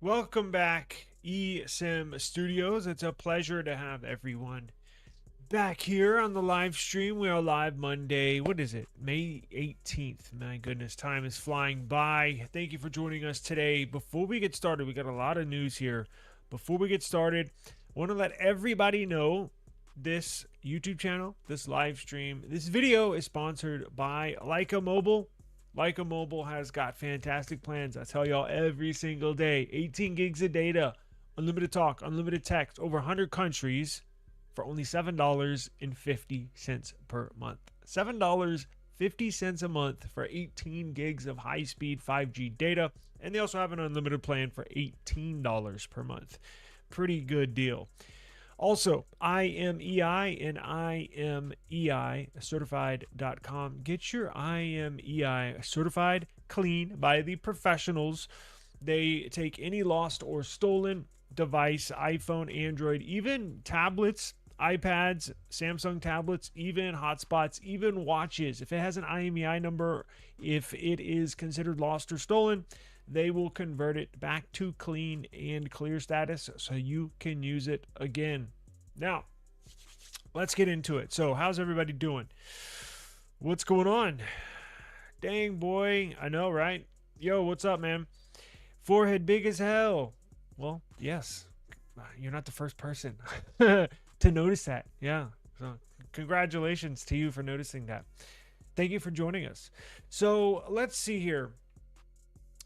Welcome back, eSIM Studios. It's a pleasure to have everyone back here on the live stream. We are live Monday. What is it? May 18th. My goodness, time is flying by. Thank you for joining us today. Before we get started, we got a lot of news here. Before we get started, I want to let everybody know this YouTube channel, this live stream, this video is sponsored by Leica Mobile. Leica Mobile has got fantastic plans. I tell y'all every single day. 18 gigs of data, unlimited talk, unlimited text, over 100 countries for only $7.50 per month. $7.50 a month for 18 gigs of high-speed 5G data. And they also have an unlimited plan for $18 per month. Pretty good deal. Also, IMEI and IMEI certified.com. Get your IMEI certified clean by the professionals. They take any lost or stolen device, iPhone, Android, even tablets, iPads, Samsung tablets, even hotspots, even watches. If it has an IMEI number, if it is considered lost or stolen, they will convert it back to clean and clear status so you can use it again. Now, let's get into it. So, how's everybody doing? What's going on? Dang, boy. I know, right? Yo, what's up, man? Forehead big as hell. Well, yes. You're not the first person to notice that. Yeah. So, congratulations to you for noticing that. Thank you for joining us. So, let's see here.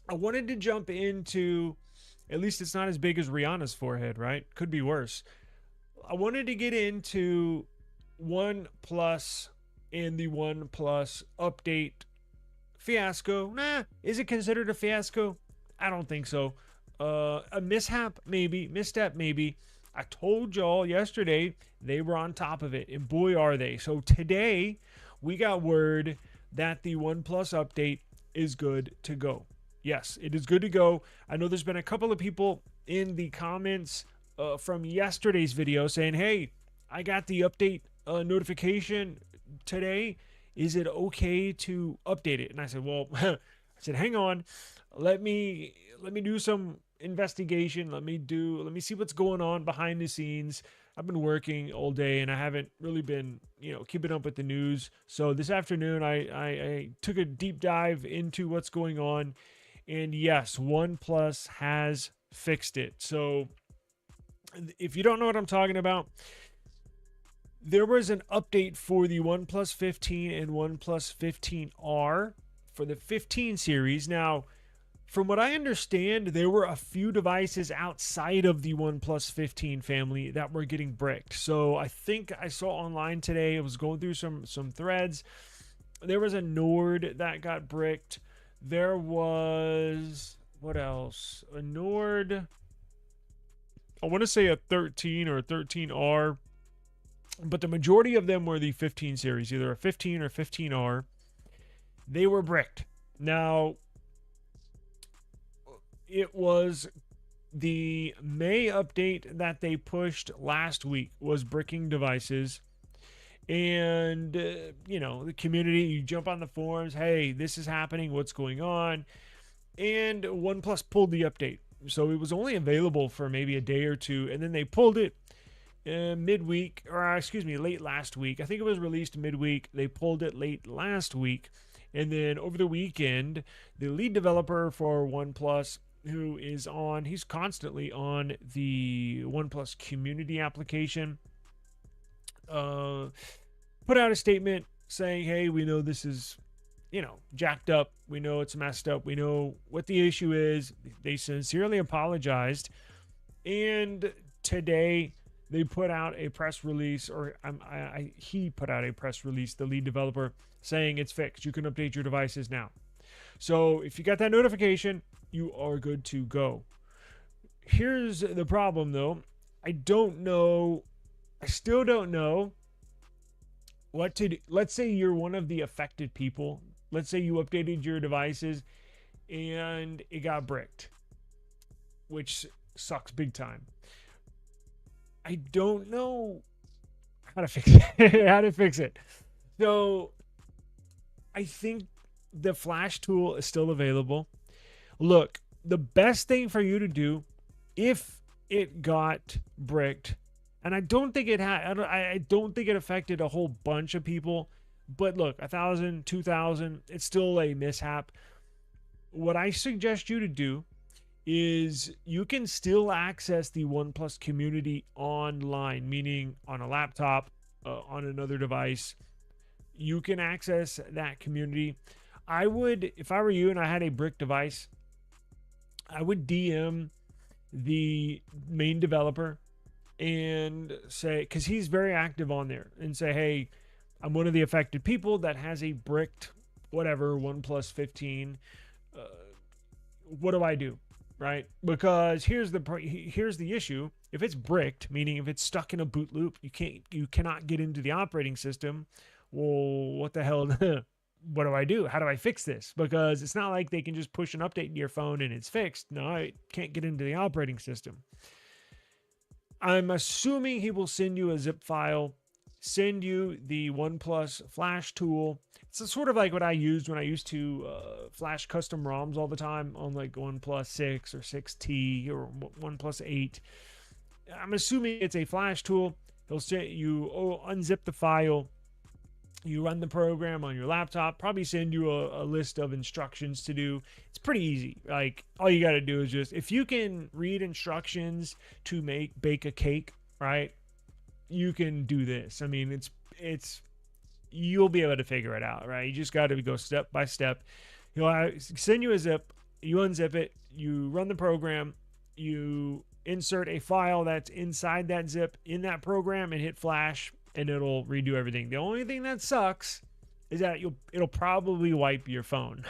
I wanted to jump into, at least it's not as big as Rihanna's forehead, right? Could be worse. I wanted to get into OnePlus and the OnePlus update fiasco. Is it considered a fiasco? I don't think so. A mishap, maybe. Misstep, maybe. I told y'all yesterday they were on top of it, and boy, are they. So today, we got word that the OnePlus update is good to go. Yes, it is good to go. I know there's been a couple of people in the comments from yesterday's video saying, hey, I got the update notification today. Is it okay to update it? And I said, well, hang on. Let me do some investigation. Let me see what's going on behind the scenes. I've been working all day and I haven't really been, keeping up with the news. So this afternoon I took a deep dive into what's going on. And yes, OnePlus has fixed it. So if you don't know what I'm talking about, there was an update for the OnePlus 15 and OnePlus 15R for the 15 series. Now, from what I understand, there were a few devices outside of the OnePlus 15 family that were getting bricked. So I think I saw online today, I was going through some threads. There was a Nord that got bricked. There was, what else? A Nord, I want to say a 13 or a 13R, but the majority of them were the 15 series, either a 15 or 15R. They were bricked. Now, it was the May update that they pushed last week was bricking devices. And, the community, you jump on the forums, hey, this is happening, what's going on? And OnePlus pulled the update. So it was only available for maybe a day or two, and then they pulled it late last week. I think it was released midweek. They pulled it late last week. And then over the weekend, the lead developer for OnePlus, he's constantly on the OnePlus community application, put out a statement saying, hey, we know this is, jacked up. We know it's messed up. We know what the issue is. They sincerely apologized. And today they put out a press release, or he put out a press release, the lead developer, saying it's fixed. You can update your devices now. So if you got that notification, you are good to go. Here's the problem, though. I still don't know what to do. Let's say you're one of the affected people. Let's say you updated your devices and it got bricked, which sucks big time. I don't know how to fix it. So I think the Flash tool is still available. Look, the best thing for you to do if it got bricked, and I don't think it had, I don't think it affected a whole bunch of people, but look, 1,000, 2,000, it's still a mishap. What I suggest you to do is you can still access the OnePlus community online, meaning on a laptop, on another device. You can access that community. I would, if I were you and I had a brick device, I would DM the main developer and say, because he's very active on there, and say, hey, I'm one of the affected people that has a bricked whatever OnePlus 15. What do I do? Right? Because here's the issue. If it's bricked, meaning if it's stuck in a boot loop, you cannot get into the operating system. Well, what the hell? What do I do? How do I fix this? Because it's not like they can just push an update to your phone and it's fixed. No, I can't get into the operating system. I'm assuming he will send you a zip file, send you the OnePlus Flash tool. It's sort of like what I used when I used to flash custom ROMs all the time on like OnePlus 6 or 6T or OnePlus 8. I'm assuming it's a flash tool. He'll say you unzip the file. You run the program on your laptop, probably send you a list of instructions to do. It's pretty easy. Like, all you got to do is just, if you can read instructions to bake a cake, right? You can do this. I mean, you'll be able to figure it out, right? You just got to go step by step. He'll send you a zip, you unzip it, you run the program, you insert a file that's inside that zip in that program and hit flash, and it'll redo everything. The only thing that sucks is that it'll probably wipe your phone.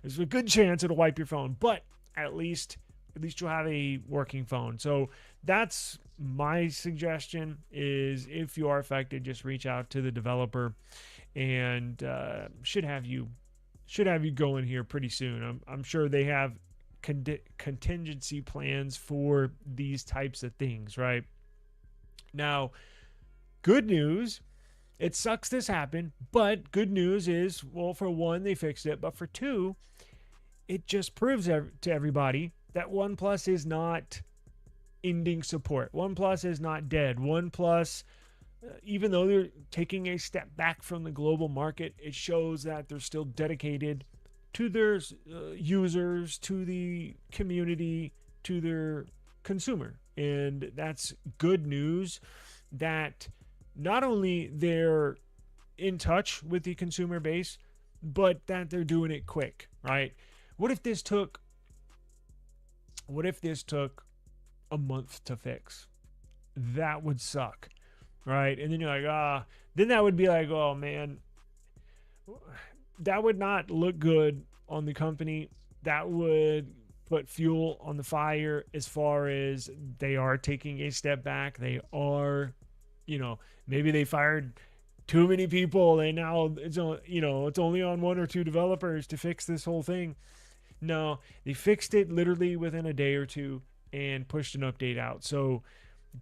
There's a good chance it'll wipe your phone, but at least you'll have a working phone. So that's my suggestion, is if you are affected, just reach out to the developer, and should have you going here pretty soon. I'm sure they have contingency plans for these types of things, right? Now, good news, it sucks this happened, but good news is, well, for one, they fixed it, but for two, it just proves to everybody that OnePlus is not ending support. OnePlus is not dead. OnePlus, even though they're taking a step back from the global market, it shows that they're still dedicated to their users, to the community, to their consumer. And that's good news, that not only they're in touch with the consumer base, but that they're doing it quick, right? What if this took a month to fix? That would suck, right? And then you're like, then that would be like, oh man, that would not look good on the company. That would put fuel on the fire, as far as they are taking a step back. They are, maybe they fired too many people, and now it's only on one or two developers to fix this whole thing. No, they fixed it literally within a day or two and pushed an update out. So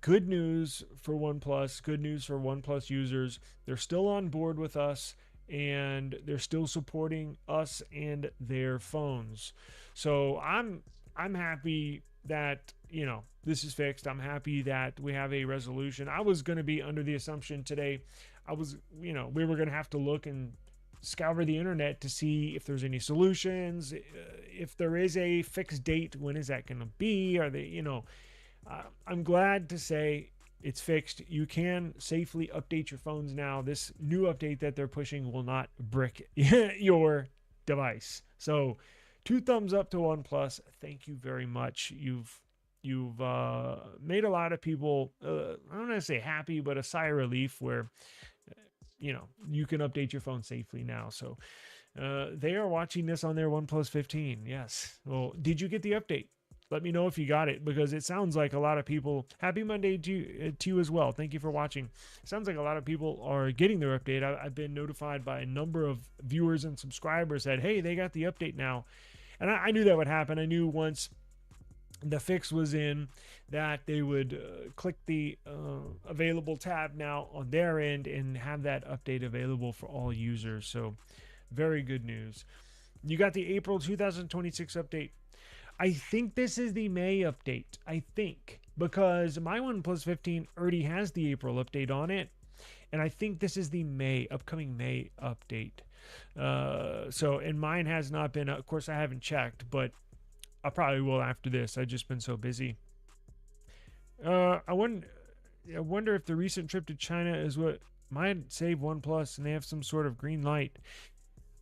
good news for OnePlus, good news for OnePlus users. They're still on board with us, and they're still supporting us and their phones. So I'm happy that, this is fixed. I'm happy that we have a resolution. I was going to be under the assumption today, we were going to have to look and scour the internet to see if there's any solutions, if there is a fixed date. When is that going to be? Are they, I'm glad to say it's fixed. You can safely update your phones now. This new update that they're pushing will not brick your device. So 2 thumbs up to OnePlus. Thank you very much. You've made a lot of people, I don't want to say happy, but a sigh of relief, where you can update your phone safely now. So they are watching this on their OnePlus 15. Yes. Well, did you get the update? Let me know if you got it, because it sounds like a lot of people. Happy Monday to you as well. Thank you for watching. It sounds like a lot of people are getting their update. I've been notified by a number of viewers and subscribers that, hey, they got the update now. And I knew that would happen. I knew once the fix was in that they would click the available tab now on their end and have that update available for all users. So very good news. You got the April 2026 update. I think this is the May update. I think because my OnePlus 15 already has the April update on it, and I think this is the upcoming May update. So, and mine has not been. Of course, I haven't checked, but I probably will after this. I've just been so busy. I wonder if the recent trip to China is what might save OnePlus, and they have some sort of green light.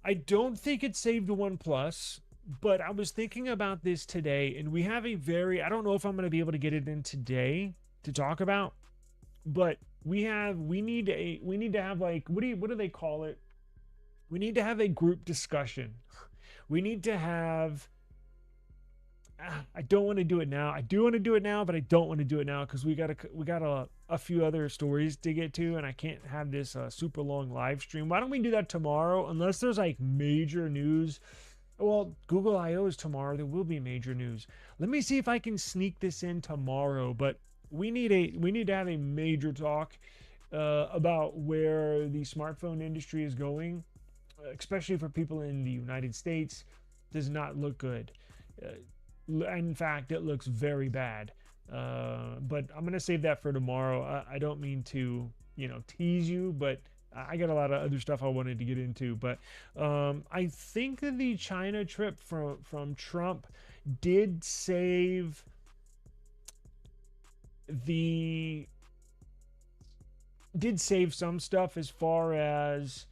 I don't think it saved OnePlus, but I was thinking about this today, and we have a very, I don't know if I'm going to be able to get it in today to talk about, but we need to have like, what do they call it? We need to have a group discussion. We need to have, I don't want to do it now. I do want to do it now, but I don't want to do it now because we got a few other stories to get to, and I can't have this super long live stream. Why don't we do that tomorrow? Unless there's like major news. Well, Google I/O is tomorrow. There will be major news. Let me see if I can sneak this in tomorrow. But we need to have a major talk about where the smartphone industry is going, especially for people in the United States. Does not look good. In fact, it looks very bad. But I'm gonna save that for tomorrow. I don't mean to, tease you, but I got a lot of other stuff I wanted to get into. But I think that the China trip from Trump did save some stuff as far as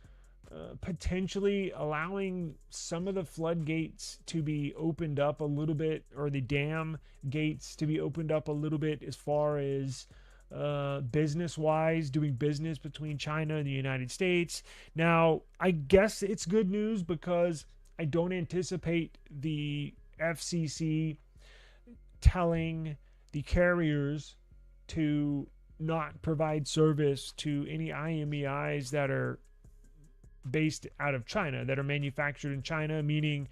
potentially allowing some of the floodgates to be opened up a little bit, or the dam gates to be opened up a little bit, as far as business wise, doing business between China and the United States. Now, I guess it's good news because I don't anticipate the FCC telling the carriers to not provide service to any IMEIs that are based out of China, that are manufactured in China, meaning,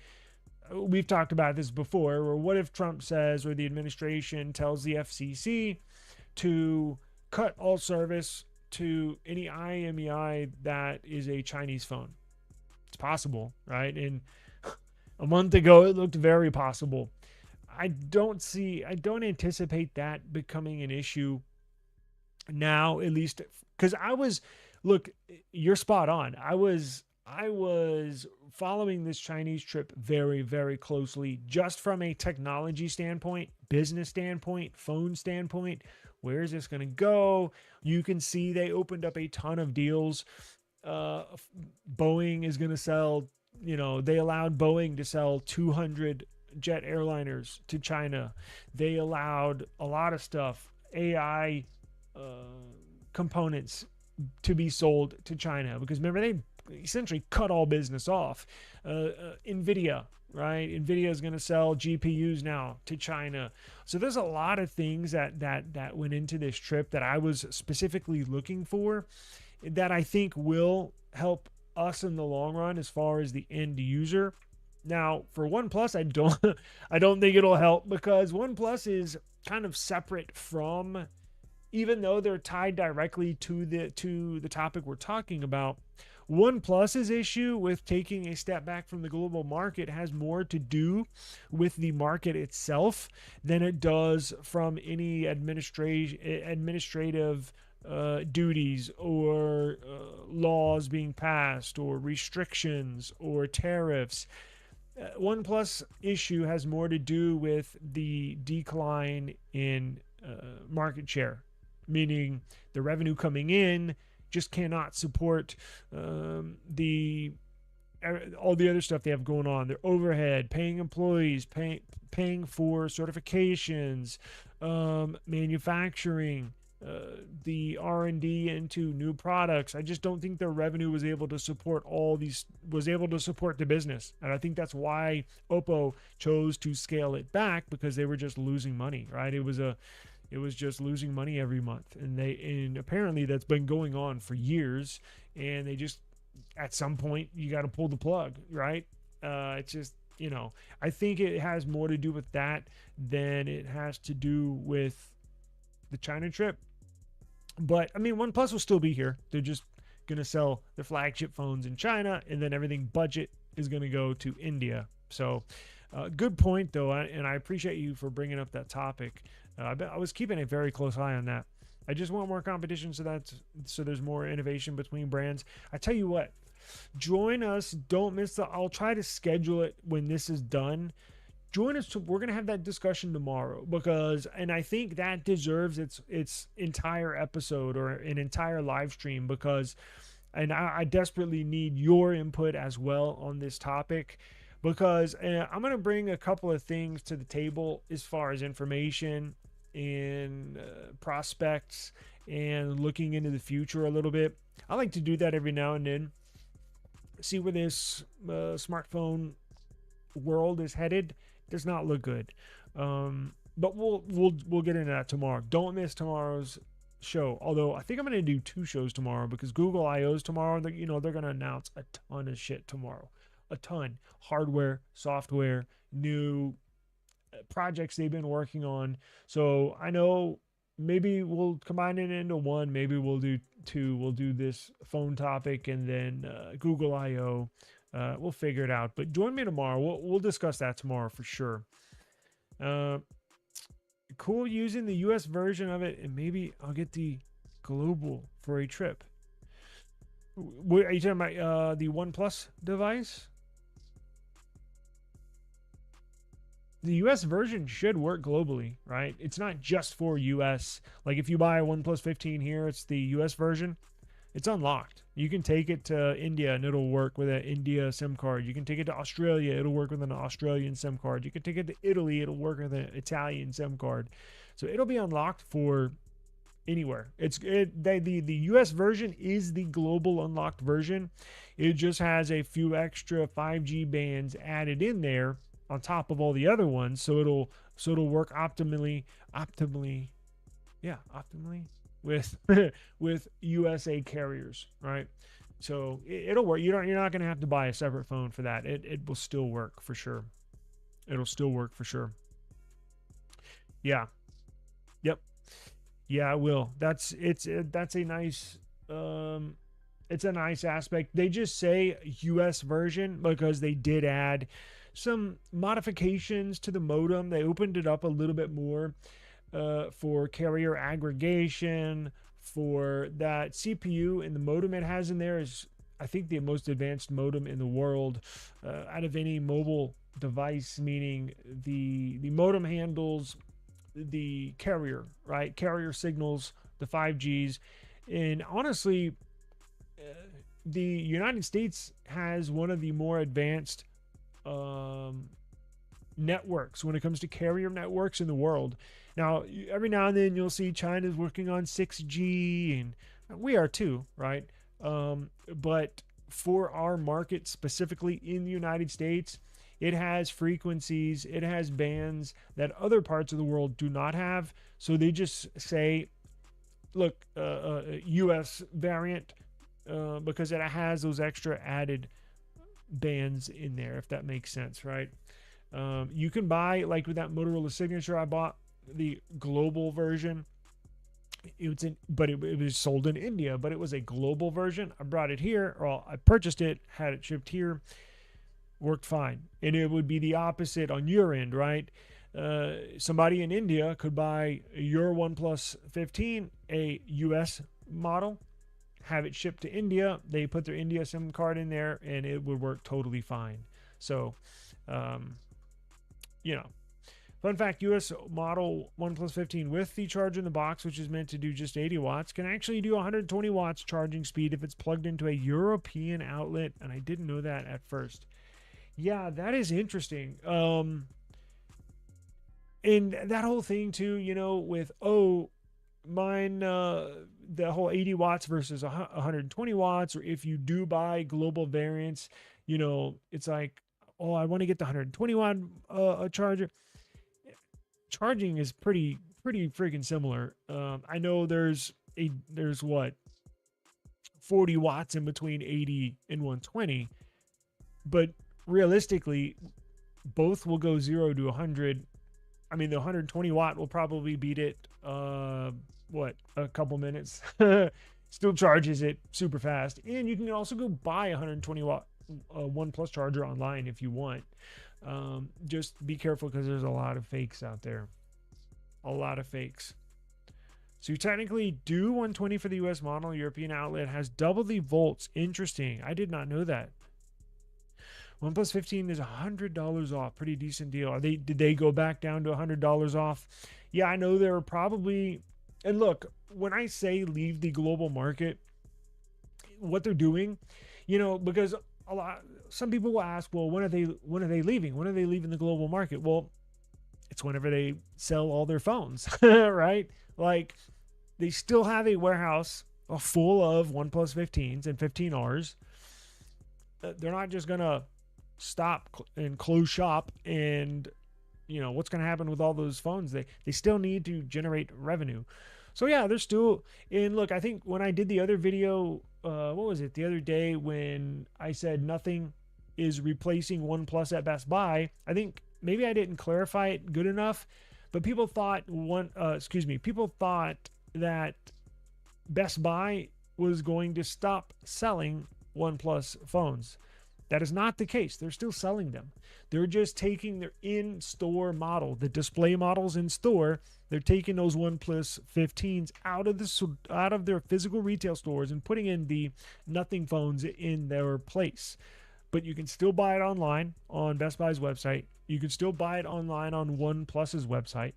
we've talked about this before, or what if Trump says, or the administration tells the FCC to cut all service to any IMEI that is a Chinese phone? It's possible, right? And a month ago, it looked very possible. I don't anticipate that becoming an issue now, at least, because look, you're spot on. I was following this Chinese trip very, very closely, just from a technology standpoint, business standpoint, phone standpoint. Where is this going to go? You can see they opened up a ton of deals. Boeing is going to sell, they allowed Boeing to sell 200 jet airliners to China. They allowed a lot of stuff, AI components, to be sold to China, because remember, they essentially cut all business off. Nvidia, right? Nvidia is going to sell GPUs now to China. So there's a lot of things that went into this trip that I was specifically looking for, that I think will help us in the long run as far as the end user. Now, for OnePlus, I don't think it'll help, because OnePlus is kind of separate from, even though they're tied directly to the topic we're talking about. OnePlus's issue with taking a step back from the global market has more to do with the market itself than it does from any administrative duties or laws being passed, or restrictions, or tariffs. OnePlus issue has more to do with the decline in market share, meaning the revenue coming in just cannot support all the other stuff they have going on. Their overhead, paying employees, paying for certifications, manufacturing, the R&D into new products. I just don't think their revenue was able to support the business. And I think that's why Oppo chose to scale it back, because they were just losing money, right? It was just losing money every month. And apparently that's been going on for years. And they just, at some point, you got to pull the plug, right? It's just, I think it has more to do with that than it has to do with the China trip. But I mean, OnePlus will still be here. They're just going to sell their flagship phones in China, and then everything budget is going to go to India. So Good point, though, and I appreciate you for bringing up that topic. I was keeping a very close eye on that. I just want more competition so there's more innovation between brands. I tell you what, join us. Don't miss the. I'll try to schedule it when this is done. Join us. We're gonna have that discussion tomorrow and I think that deserves its entire episode or an entire live stream and I desperately need your input as well on this topic because I'm going to bring a couple of things to the table as far as information and prospects and looking into the future a little bit. I like to do that every now and then, see where this smartphone world is headed. It does not look good, but we'll get into that tomorrow. Don't miss tomorrow's show, although I think I'm going to do 2 shows tomorrow because Google I/O's tomorrow. They're going to announce a ton of shit tomorrow, a ton, hardware, software, new projects they've been working on. So I know maybe we'll combine it into one, maybe we'll do 2. We'll do this phone topic and then Google I/O. We'll figure it out, but join me tomorrow. We'll discuss that tomorrow for sure. Cool using the US version of it, and maybe I'll get the global for a trip. Are you talking about the OnePlus device? The US version should work globally, right? It's not just for US. Like if you buy a OnePlus 15 here, it's the US version. It's unlocked. You can take it to India and it'll work with an India SIM card. You can take it to Australia, it'll work with an Australian SIM card. You can take it to Italy, it'll work with an Italian SIM card. So it'll be unlocked for anywhere. The US version is the global unlocked version. It just has a few extra 5G bands added in there on top of all the other ones, so it'll work optimally with USA carriers, right? So it'll work. You're not going to have to buy a separate phone for that. It will still work for sure. It'll still work for sure. Yeah. Yep. Yeah, it will. That's a nice it's a nice aspect. They just say US version because they did add some modifications to the modem. They opened it up a little bit more for carrier aggregation, for that CPU, and the modem it has in there is, I think, the most advanced modem in the world out of any mobile device, meaning the modem handles the carrier, right? Carrier signals, the 5Gs. And honestly, the United States has one of the more advanced networks when it comes to carrier networks in the world. Now, every now and then you'll see China's working on 6G, and we are too, right? But for our market specifically in the United States, it has frequencies, it has bands that other parts of the world do not have. So they just say, look, US variant, because it has those extra added bands in there, if that makes sense, right? You can buy, like with that Motorola Signature, I bought the global version. It was sold in India, but it was a global version. I brought it here, or I purchased it, had it shipped here, worked fine. And it would be the opposite on your end, right? Somebody in India could buy your OnePlus 15, a US model, have it shipped to India. They put their India SIM card in there, and it would work totally fine. So, fun fact, US model OnePlus 15 with the charger in the box, which is meant to do just 80 watts, can actually do 120 watts charging speed if it's plugged into a European outlet. And I didn't know that at first. Yeah, that is interesting. And that whole thing too, with, mine, the whole 80 watts versus 120 watts, or if you do buy global variants, it's like, I want to get the 120 watt charger. Charging is pretty freaking similar. I know there's 40 watts in between 80 and 120, but realistically, both will go 0 to 100. I mean, the 120 watt will probably beat it, a couple minutes. Still charges it super fast. And you can also go buy a 120 watt OnePlus charger online if you want. Just be careful because there's a lot of fakes out there. A lot of fakes. So you technically do 120 for the US model. European outlet has double the volts. Interesting. I did not know that. OnePlus 15 is $100 off. Pretty decent deal. Did they go back down to $100 off? Yeah, I know they're probably. And look, when I say leave the global market, what they're doing, because some people will ask, well, when are they leaving? When are they leaving the global market? Well, it's whenever they sell all their phones, right? Like, they still have a warehouse full of OnePlus 15s and 15Rs. They're not just gonna stop and close shop, and what's going to happen with all those phones. They still need to generate revenue. So yeah, they're still. And look, I think when I did the other video, what was it, the other day, when I said nothing is replacing OnePlus at Best Buy, I think maybe I didn't clarify it good enough, but people thought people thought that Best Buy was going to stop selling OnePlus phones. That is not the case. They're still selling them. They're just taking their in-store model, the display models in store. They're taking those OnePlus 15s out of their physical retail stores and putting in the nothing phones in their place. But you can still buy it online on Best Buy's website. You can still buy it online on OnePlus's website,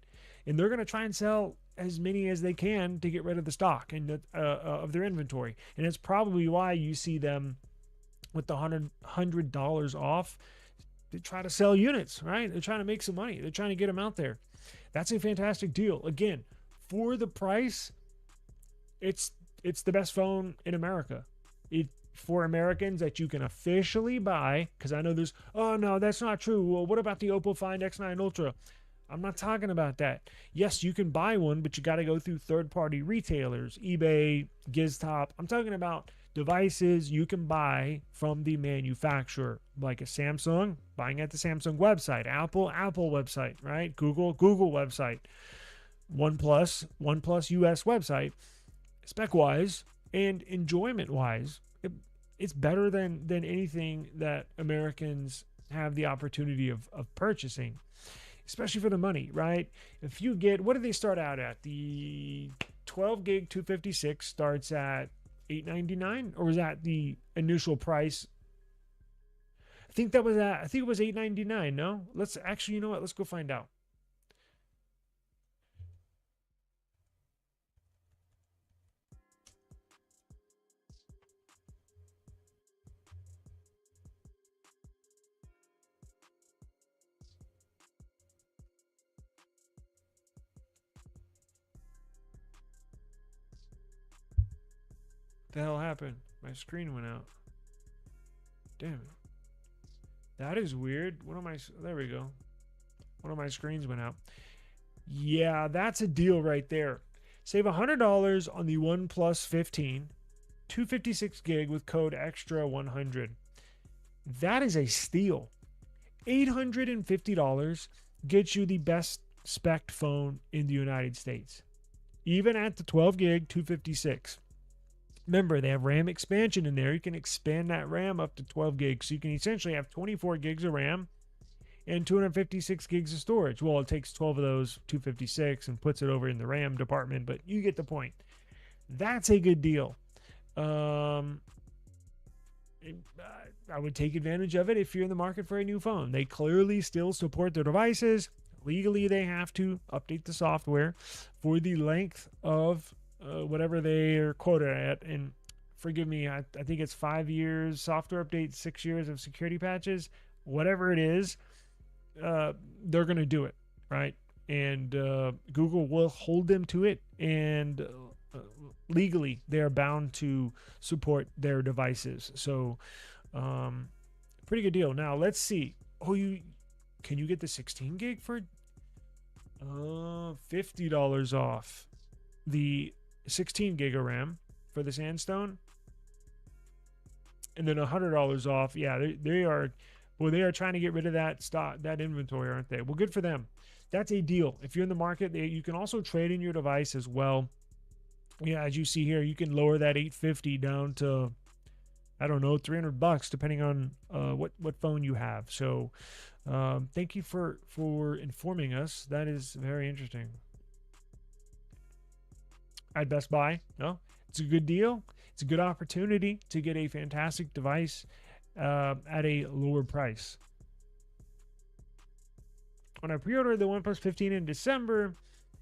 and they're going to try and sell as many as they can to get rid of the stock and of their inventory. And it's probably why you see them with the $100 off. They try to sell units, right? They're trying to make some money. They're trying to get them out there. That's a fantastic deal. Again, for the price, it's the best phone in America. For Americans that you can officially buy, because I know there's, oh no, that's not true. Well, what about the Oppo Find X9 Ultra? I'm not talking about that. Yes, you can buy one, but you got to go through third-party retailers, eBay, GizTop. I'm talking about devices you can buy from the manufacturer, like a Samsung, buying at the Samsung website, Apple website, right? Google website, OnePlus US website. Spec-wise and enjoyment-wise, it's better than anything that Americans have the opportunity of purchasing, especially for the money, right? If you get, what do they start out at? The 12 gig 256 starts at $899, or was that the initial price? I think it was $899. No, let's actually, you know what? Let's go find out. The hell happened? My screen went out. Damn it. That is weird. There we go. One of my screens went out. Yeah, that's a deal right there. Save $100 on the OnePlus 15, 256 gig with code EXTRA100. That is a steal. $850 gets you the best spec phone in the United States, even at the 12 gig 256. Remember, they have RAM expansion in there. You can expand that RAM up to 12 gigs. So you can essentially have 24 gigs of RAM and 256 gigs of storage. Well, it takes 12 of those 256 and puts it over in the RAM department, but you get the point. That's a good deal. I would take advantage of it if you're in the market for a new phone. They clearly still support their devices. Legally, they have to update the software for the length of whatever they are quoted at. And forgive me, I think it's 5 years software update, 6 years of security patches, whatever it is. They're going to do it, right? And Google will hold them to it, and legally they are bound to support their devices. So pretty good deal. Now let's see. Can you get the 16 gig for $50 off the 16 gig of RAM for the Sandstone, and then $100 off? Yeah, they are trying to get rid of that stock, that inventory, aren't they? Well, good for them. That's a deal. If you're in the market, you can also trade in your device as well. Yeah, as you see here, you can lower that $850 down to, I don't know, $300 depending on what phone you have. So Thank you for informing us. That is very interesting. At Best Buy, no, it's a good deal. It's a good opportunity to get a fantastic device at a lower price. When I pre-ordered the OnePlus 15 in December,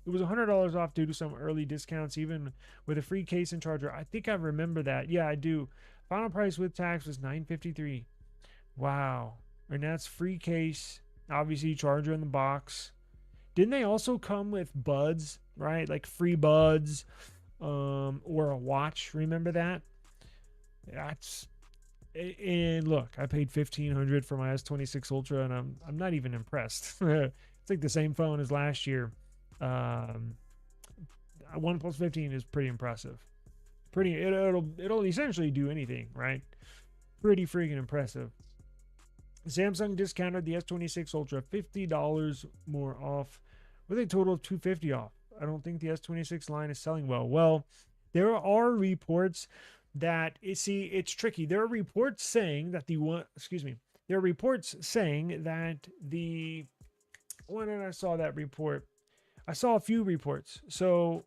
it was $100 off due to some early discounts, even with a free case and charger. I think I remember that. Yeah, I do. Final price with tax was $953. Wow. And that's free case, obviously charger in the box. Didn't they also come with buds, right? Like free buds, or a watch. Remember that? That's and look, I paid $1,500 for my S26 Ultra, and I'm not even impressed. It's like the same phone as last year. OnePlus 15 is pretty impressive. It'll essentially do anything, right? Pretty freaking impressive. Samsung discounted the S26 Ultra $50 more off, with a total of $250 off. I don't think the S26 line is selling well. Well, there are reports that it's tricky. There are reports saying that there are reports saying that when I saw that report, I saw a few reports. So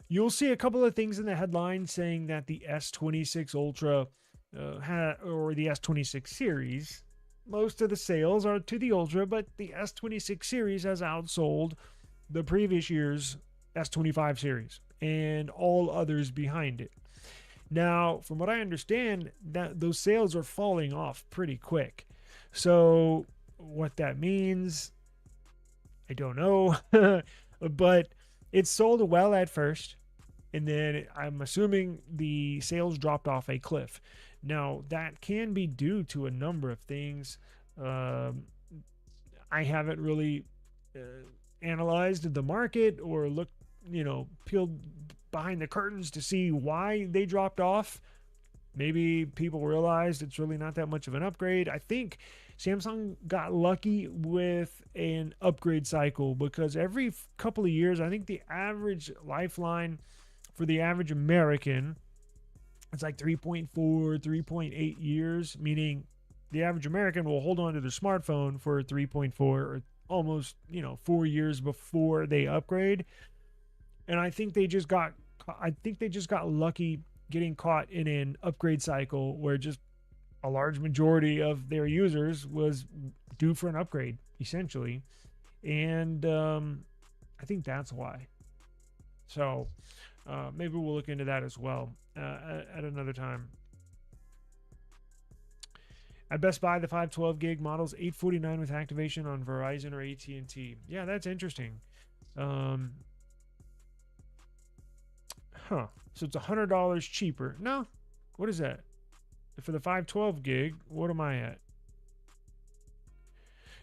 you'll see a couple of things in the headline saying that the S26 Ultra or the S26 series, most of the sales are to the Ultra, but the S26 series has outsold the previous year's S25 series and all others behind it. Now, from what I understand, that those sales are falling off pretty quick. So what that means, I don't know, but it sold well at first, and then I'm assuming the sales dropped off a cliff. Now, that can be due to a number of things. I haven't really analyzed the market or looked, peeled behind the curtains to see why they dropped off. Maybe people realized it's really not that much of an upgrade. I think Samsung got lucky with an upgrade cycle, because every couple of years, I think the average lifeline for the average American, it's like 3.4, 3.8 years, meaning the average American will hold on to their smartphone for 3.4 or almost, 4 years before they upgrade. And I think they just got lucky getting caught in an upgrade cycle where just a large majority of their users was due for an upgrade, essentially. And I think that's why. So maybe we'll look into that as well at another time. At Best Buy, the 512 gig models $849 with activation on Verizon or AT&T. Yeah, that's interesting. So it's $100 cheaper. No, what is that? For the 512 gig, what am I at?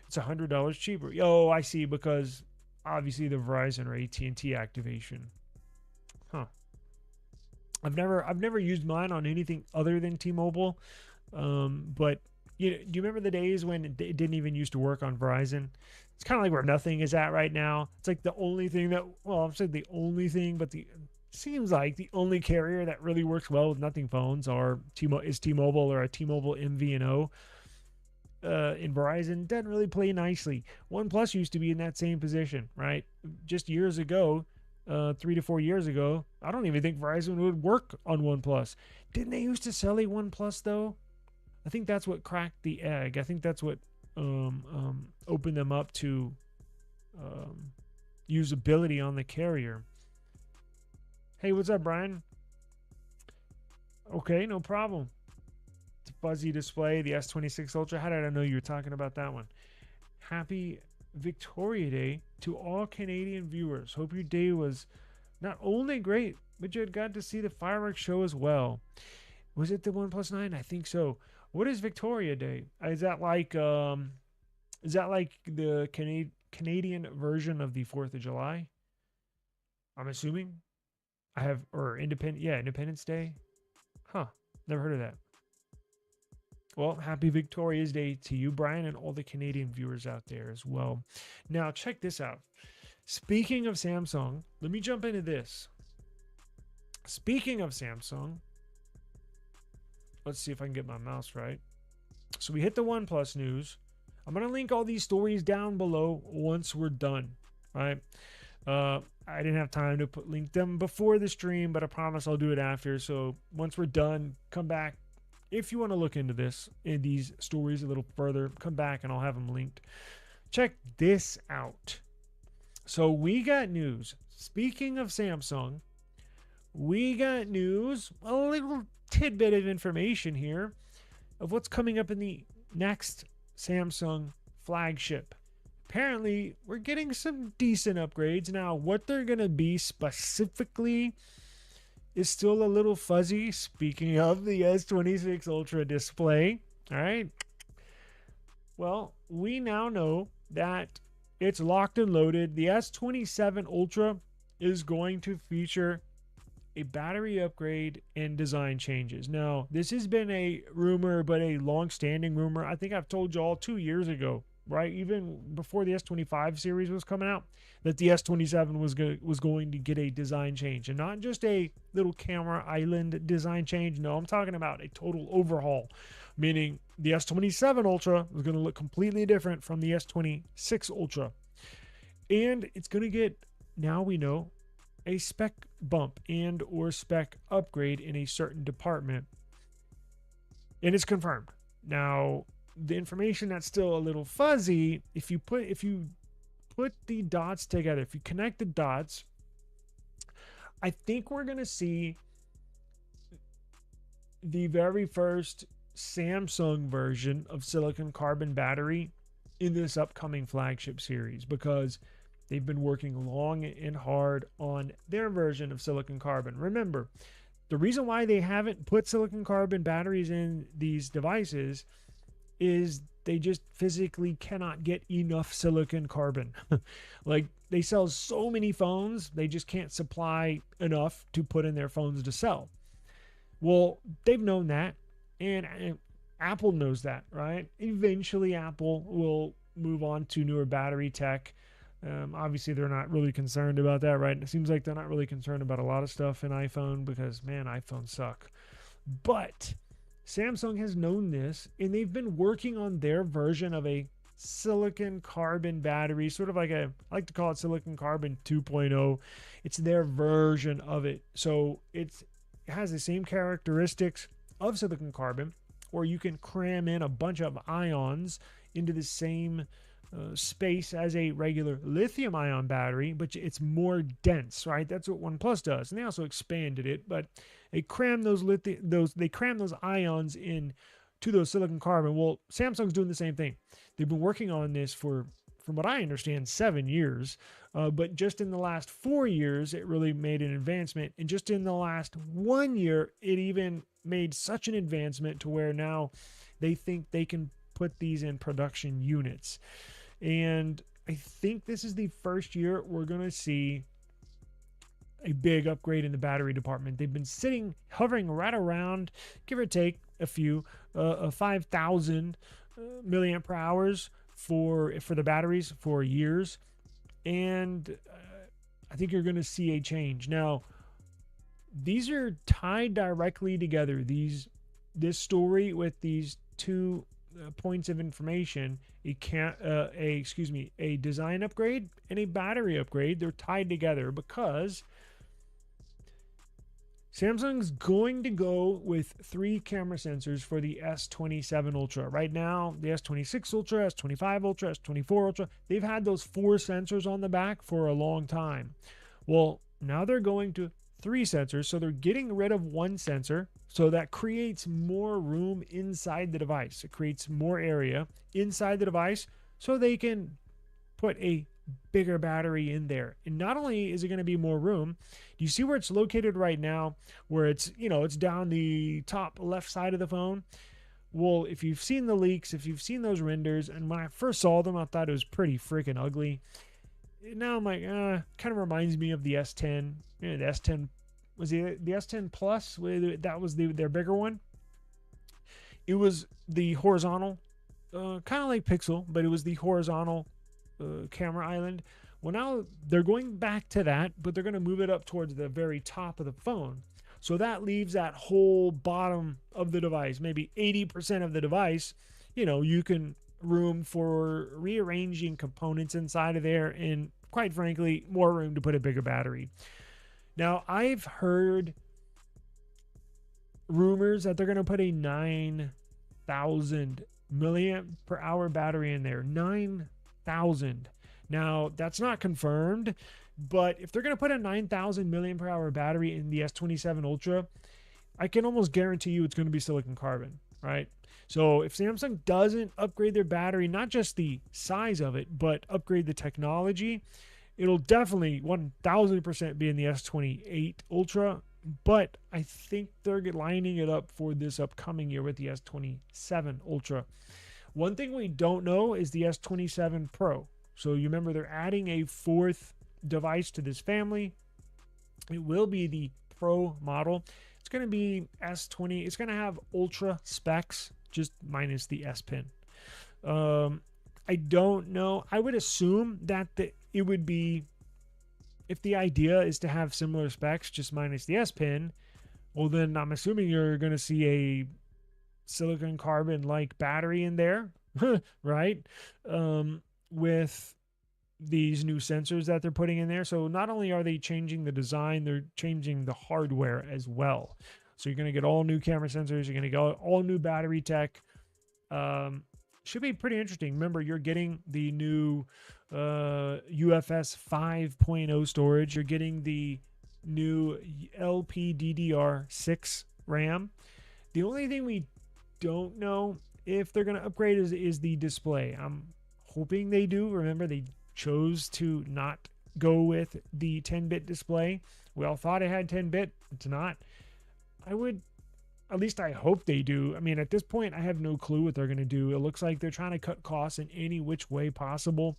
It's $100 cheaper. Oh, I see, because obviously the Verizon or AT&T activation. I've never used mine on anything other than T-Mobile. But do you remember the days when it didn't even used to work on Verizon? It's kind of like where nothing is at right now. It's like the only thing that, well, I'm saying the only thing, but seems like the only carrier that really works well with nothing phones is T-Mobile or a T-Mobile MVNO. In Verizon doesn't really play nicely. OnePlus used to be in that same position, right? Just years ago, 3 to 4 years ago, I don't even think Verizon would work on OnePlus. Didn't they used to sell a OnePlus though? I think that's what cracked the egg. I think that's what opened them up to usability on the carrier. Hey, what's up, Brian? Okay, no problem. It's a fuzzy display, the S26 Ultra. How did I know you were talking about that one? Happy Victoria Day to all Canadian viewers. Hope your day was not only great, but you had got to see the fireworks show as well. Was it the OnePlus 9? I think so. What is Victoria Day? Is that like the Canadian version of the 4th of July? I'm assuming. Independence Day. Never heard of that. Well, happy Victoria's Day to you, Brian, and all the Canadian viewers out there as well. Now, check this out. Speaking of Samsung, let me jump into this. Speaking of Samsung, let's see if I can get my mouse right. So we hit the OnePlus news. I'm going to link all these stories down below once we're done, right? I didn't have time to link them before the stream, but I promise I'll do it after. So once we're done, come back. If you want to look into these stories a little further, come back and I'll have them linked. Check this out. So we got news. Speaking of Samsung, we got news, a little tidbit of information here of what's coming up in the next Samsung flagship. Apparently, we're getting some decent upgrades. Now, what they're going to be specifically is still a little fuzzy. Speaking of the S26 Ultra display, all right. Well, we now know that it's locked and loaded. The S27 Ultra is going to feature a battery upgrade and design changes. Now, this has been a rumor, but a long-standing rumor. I think I've told you all 2 years ago, right? Even before the S25 series was coming out, that the S27 was going to get a design change, and not just a little camera island design change. No, I'm talking about a total overhaul, meaning the S27 Ultra was going to look completely different from the S26 Ultra, and it's going to get, now we know, a spec bump and or spec upgrade in a certain department, and it's confirmed. Now, the information that's still a little fuzzy, if you put the dots together, if you connect the dots, I think we're going to see the very first Samsung version of silicon carbon battery in this upcoming flagship series, because they've been working long and hard on their version of silicon carbon. Remember, the reason why they haven't put silicon carbon batteries in these devices is they just physically cannot get enough silicon carbon. Like, they sell so many phones, they just can't supply enough to put in their phones to sell. Well, they've known that, and Apple knows that, right? Eventually, Apple will move on to newer battery tech. Obviously, they're not really concerned about that, right? It seems like they're not really concerned about a lot of stuff in iPhone because, man, iPhones suck. But Samsung has known this, and they've been working on their version of a silicon carbon battery, sort of like I like to call it silicon carbon 2.0. It's their version of it. So it has the same characteristics of silicon carbon, or you can cram in a bunch of ions into the same space as a regular lithium ion battery, but it's more dense, right? That's what OnePlus does, and they also expanded it, but they cram those ions in to those silicon carbon. Well, Samsung's doing the same thing. They've been working on this for, from what I understand, 7 years, but just in the last 4 years, it really made an advancement, and just in the last 1 year, it even made such an advancement to where now they think they can put these in production units. And I think this is the first year we're going to see a big upgrade in the battery department. They've been hovering right around, give or take a few, 5,000 milliamp hours for the batteries for years. And I think you're going to see a change. Now, these are tied directly together. This story with these two points of information, a design upgrade and a battery upgrade, they're tied together because Samsung's going to go with 3 camera sensors for the S27 Ultra. Right now, the S26 Ultra, S25 Ultra, S24 Ultra, they've had those 4 sensors on the back for a long time. Well, now they're going to 3 sensors, so they're getting rid of 1 sensor, so that creates more room inside the device. It creates more area inside the device so they can put a bigger battery in there. And not only is it going to be more room, do you see where it's located right now, where it's, it's down the top left side of the phone? Well, if you've seen the leaks, if you've seen those renders, and when I first saw them, I thought it was pretty freaking ugly. Now I'm like, kind of reminds me of the S10. The S10, was the S10 Plus? That was their bigger one. It was the horizontal, kind of like Pixel, but it was the horizontal camera island. Well, now they're going back to that, but they're going to move it up towards the very top of the phone. So that leaves that whole bottom of the device, maybe 80% of the device, you can room for rearranging components inside of there, and quite frankly, more room to put a bigger battery. Now, I've heard rumors that they're going to put a 9,000 milliamp per hour battery in there. 9,000. Now, that's not confirmed, but if they're going to put a 9,000 milliamp per hour battery in the S27 Ultra, I can almost guarantee you it's going to be silicon carbon, right? So if Samsung doesn't upgrade their battery, not just the size of it, but upgrade the technology, it'll definitely 1000% be in the S28 Ultra. But I think they're lining it up for this upcoming year with the S27 Ultra. One thing we don't know is the S27 Pro. So you remember they're adding a fourth device to this family. It will be the Pro model. It's going to be S20. It's going to have Ultra specs, just minus the S Pen. I don't know. I would assume that it would be, if the idea is to have similar specs, just minus the S Pen, well, then I'm assuming you're going to see a silicon carbon like battery in there, right? With these new sensors that they're putting in there. So not only are they changing the design, they're changing the hardware as well. So you're going to get all new camera sensors. You're going to get all new battery tech. Should be pretty interesting. Remember, you're getting the new UFS 5.0 storage. You're getting the new LPDDR6 RAM. The only thing we don't know if they're going to upgrade is the display. I'm hoping they do. Remember, they chose to not go with the 10-bit display. We all thought it had 10-bit. It's not. At least I hope they do. I mean, at this point, I have no clue what they're going to do. It looks like they're trying to cut costs in any which way possible.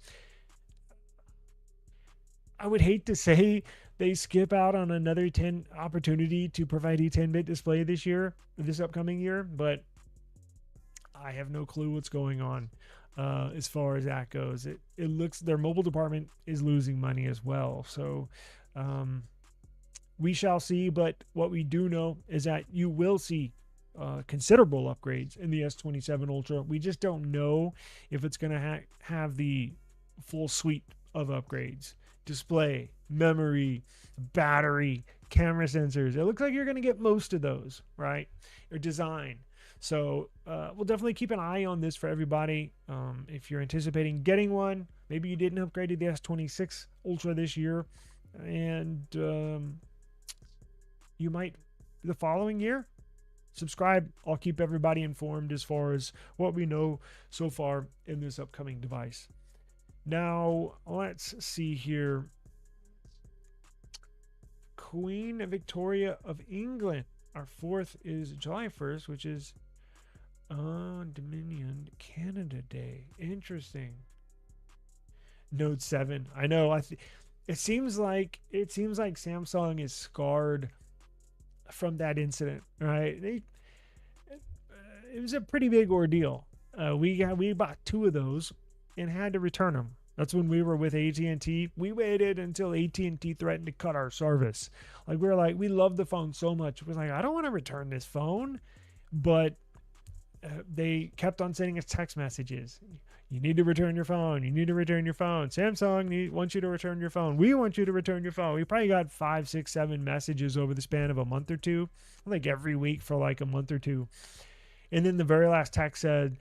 I would hate to say they skip out on another 10 opportunity to provide a 10-bit display this upcoming year, but I have no clue what's going on as far as that goes. It looks their mobile department is losing money as well. So we shall see, but what we do know is that you will see considerable upgrades in the S27 Ultra. We just don't know if it's going to have the full suite of upgrades. Display, memory, battery, camera sensors. It looks like you're going to get most of those, right? Or design. So we'll definitely keep an eye on this for everybody. If you're anticipating getting one, maybe you didn't upgrade to the S26 Ultra this year, and you might the following year. Subscribe. I'll keep everybody informed as far as what we know so far in this upcoming device. Now, let's see here. Queen Victoria of England. Our fourth is July 1st, which is Dominion Canada Day. Interesting. Note 7. I know. It seems like Samsung is scarred from that incident, right? It was a pretty big ordeal. We bought 2 of those and had to return them. That's when we were with AT&T. We waited until AT&T threatened to cut our service. Like, we were like, we love the phone so much. We was like, I don't want to return this phone. But they kept on sending us text messages. You need to return your phone. You need to return your phone. Samsung wants you to return your phone. We want you to return your phone. We probably got 5, 6, 7 messages over the span of a month or two. Like every week for like a month or two. And then the very last text said,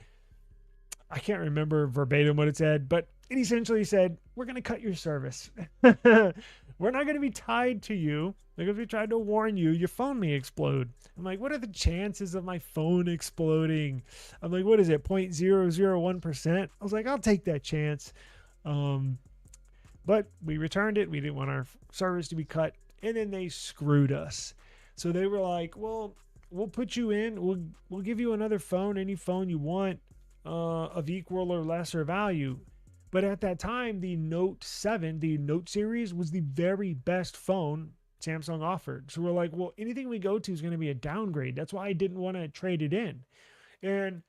I can't remember verbatim what it said, but it essentially said, we're going to cut your service. We're not going to be tied to you. Like, if we tried to warn you, your phone may explode. I'm like, what are the chances of my phone exploding? I'm like, what is it, 0.001%? I was like, I'll take that chance. But we returned it. We didn't want our service to be cut. And then they screwed us. So they were like, well, we'll put you in. We'll give you another phone, any phone you want, of equal or lesser value. But at that time, the Note 7, the Note series, was the very best phone Samsung offered. So we're like, well, anything we go to is going to be a downgrade. That's why I didn't want to trade it in. And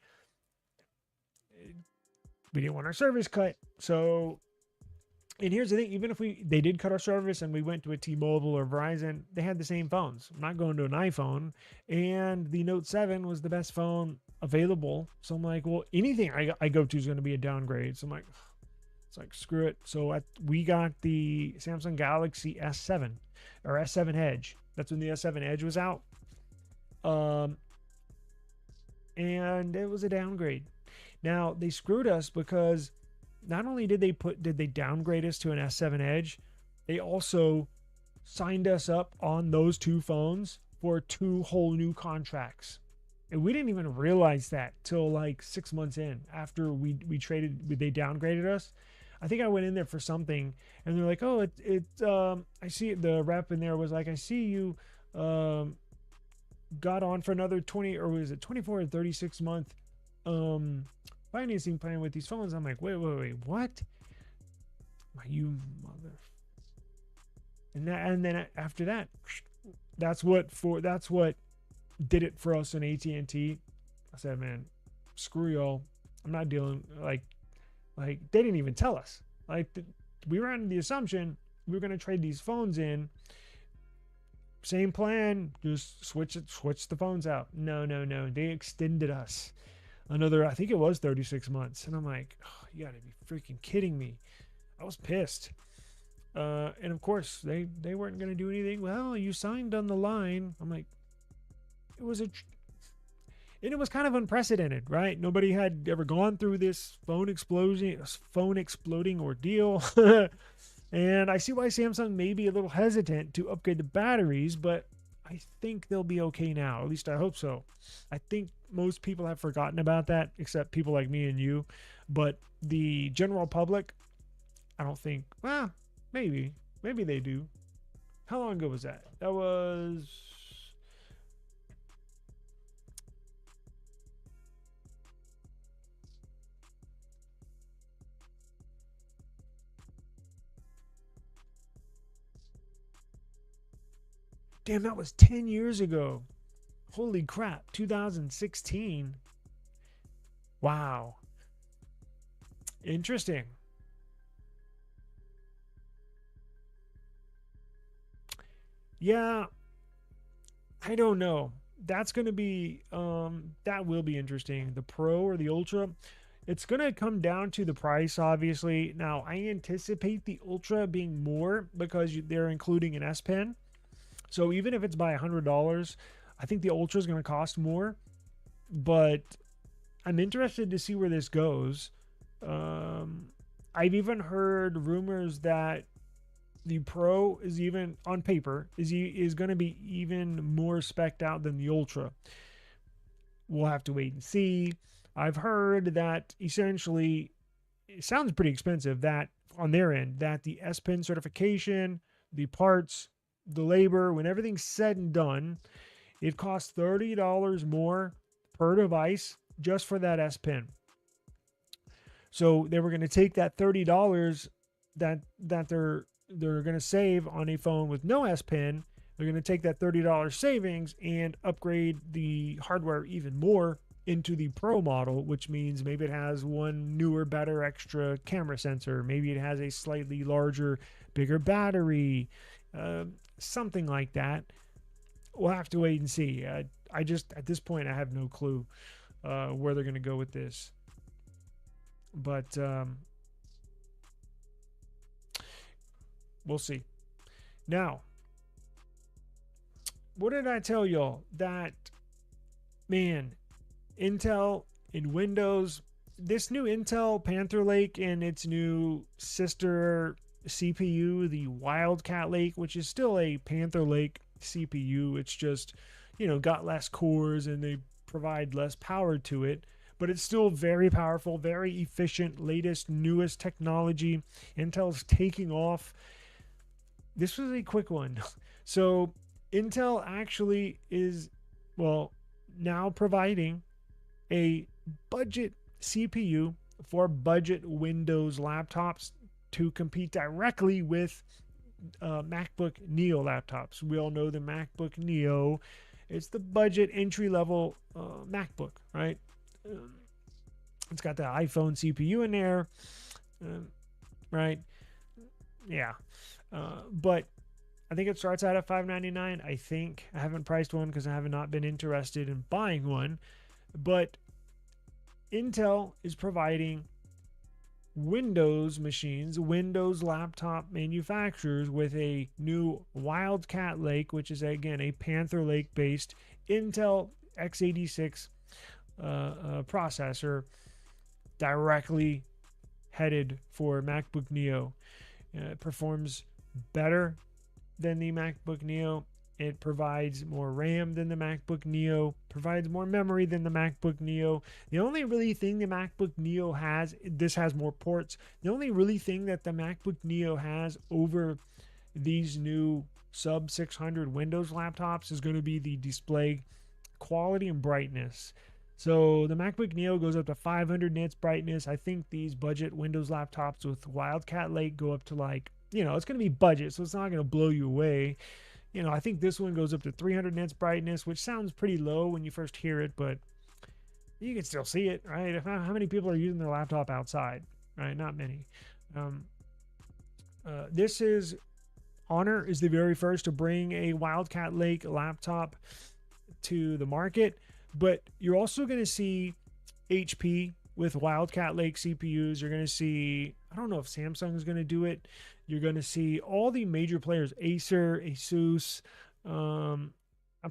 we didn't want our service cut. So, and here's the thing, even if they did cut our service and we went to a T-Mobile or Verizon, they had the same phones. I'm not going to an iPhone. And the Note 7 was the best phone available. So I'm like, well, anything I go to is going to be a downgrade. So I'm like, it's like, screw it. So we got the Samsung Galaxy S7 or S7 Edge. That's when the S7 Edge was out. And it was a downgrade. Now they screwed us because not only did they downgrade us to an S7 Edge, they also signed us up on those two phones for 2 whole new contracts. And we didn't even realize that till like 6 months in after they downgraded us. I think I went in there for something and they're like, oh, I see the rep in there was like, I see you got on for another 20, or was it 24 or 36 month financing plan with these phones. I'm like, wait, what? You mother. And then after that, that's what did it for us in AT&T. I said, man, screw y'all. I'm not dealing like they didn't even tell us. We were under the assumption we were going to trade these phones in. Same plan, just switch the phones out. No. They extended us another, I think it was 36 months. And I'm like, oh, you gotta be freaking kidding me. I was pissed. And of course, they weren't going to do anything. Well, you signed on the line. I'm like, and it was kind of unprecedented, right? Nobody had ever gone through this phone exploding ordeal. And I see why Samsung may be a little hesitant to upgrade the batteries, but I think they'll be okay now. At least I hope so. I think most people have forgotten about that, except people like me and you. But the general public, I don't think, well, maybe they do. How long ago was that? That was... Damn, that was 10 years ago. Holy crap, 2016. Wow. Interesting. Yeah, I don't know. That's going to be that will be interesting. The Pro or the Ultra, it's going to come down to the price, obviously. Now, I anticipate the Ultra being more because they're including an S Pen. So even if it's by $100, I think the Ultra is going to cost more. But I'm interested to see where this goes. I've even heard rumors that the Pro is, even on paper, is going to be even more spec'd out than the Ultra. We'll have to wait and see. I've heard that essentially, it sounds pretty expensive, that on their end, that the S Pen certification, the parts, the labor, when everything's said and done, it costs $30 more per device just for that S Pen. So they were going to take that $30 that they're going to save on a phone with no S Pen. They're going to take that $30 savings and upgrade the hardware even more into the Pro model, which means maybe it has one newer, better extra camera sensor. Maybe it has a slightly larger, bigger battery, something like that. We'll have to wait and see. I just, at this point, I have no clue where they're going to go with this. But we'll see. Now, what did I tell y'all? That, man, Intel in Windows, this new Intel Panther Lake and its new sister CPU, the Wildcat Lake, which is still a Panther Lake CPU. It's just, got less cores and they provide less power to it, but it's still very powerful, very efficient, latest, newest technology. Intel's taking off. This was a quick one. So Intel actually is, now providing a budget CPU for budget Windows laptops to compete directly with MacBook Neo laptops. We all know the MacBook Neo. It's the budget entry-level MacBook, right? It's got the iPhone CPU in there, right? Yeah. But I think it starts out at $599. I think I haven't priced one because I have not been interested in buying one. But Intel is providing Windows machines, Windows laptop manufacturers with a new Wildcat Lake, which is again a Panther Lake based Intel x86 processor directly headed for MacBook Neo. It performs better than the MacBook Neo. It provides more RAM than the MacBook Neo, provides more memory than the MacBook Neo. The only really thing the MacBook Neo has, this has more ports. The only really thing that the MacBook Neo has over these new sub 600 Windows laptops is going to be the display quality and brightness. So the MacBook Neo goes up to 500 nits brightness. I think these budget Windows laptops with Wildcat Lake go up to like, it's going to be budget, so it's not going to blow you away. I think this one goes up to 300 nits brightness, which sounds pretty low when you first hear it, but you can still see it, right? How many people are using their laptop outside, right? Not many. This is Honor is the very first to bring a Wildcat Lake laptop to the market, but you're also going to see HP with Wildcat Lake CPUs. You're going to see, I don't know if Samsung is going to do it. You're going to see all the major players, Acer, Asus. I'm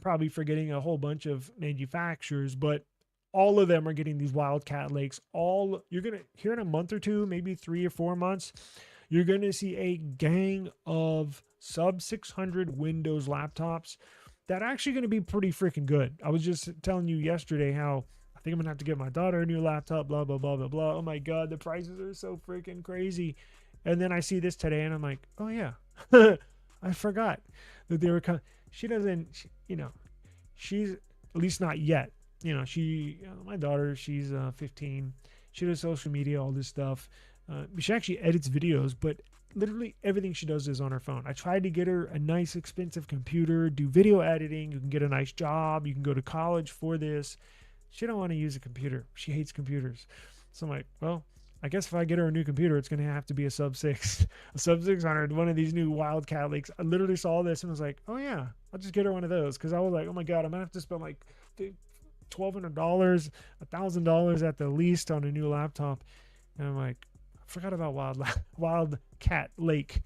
probably forgetting a whole bunch of manufacturers, but all of them are getting these Wildcat Lakes. You're going to, here in a month or two, maybe 3 or 4 months, you're going to see a gang of sub 600 Windows laptops that are actually going to be pretty freaking good. I was just telling you yesterday how I think I'm going to have to get my daughter a new laptop, blah, blah, blah, blah, blah. Oh my God, the prices are so freaking crazy. And then I see this today and I'm like, oh yeah, I forgot that they were coming. She doesn't, she's at least not yet. My daughter, she's 15. She does social media, all this stuff. She actually edits videos, but literally everything she does is on her phone. I tried to get her a nice, expensive computer, do video editing. You can get a nice job. You can go to college for this. She don't want to use a computer. She hates computers. So I'm like, well, I guess if I get her a new computer, it's going to have to be a sub 600, one of these new Wildcat Lakes. I literally saw this and was like, oh yeah, I'll just get her one of those. Cause I was like, oh my God, I'm going to have to spend like $1,200, $1,000 at the least on a new laptop. And I'm like, I forgot about Wildcat Lake.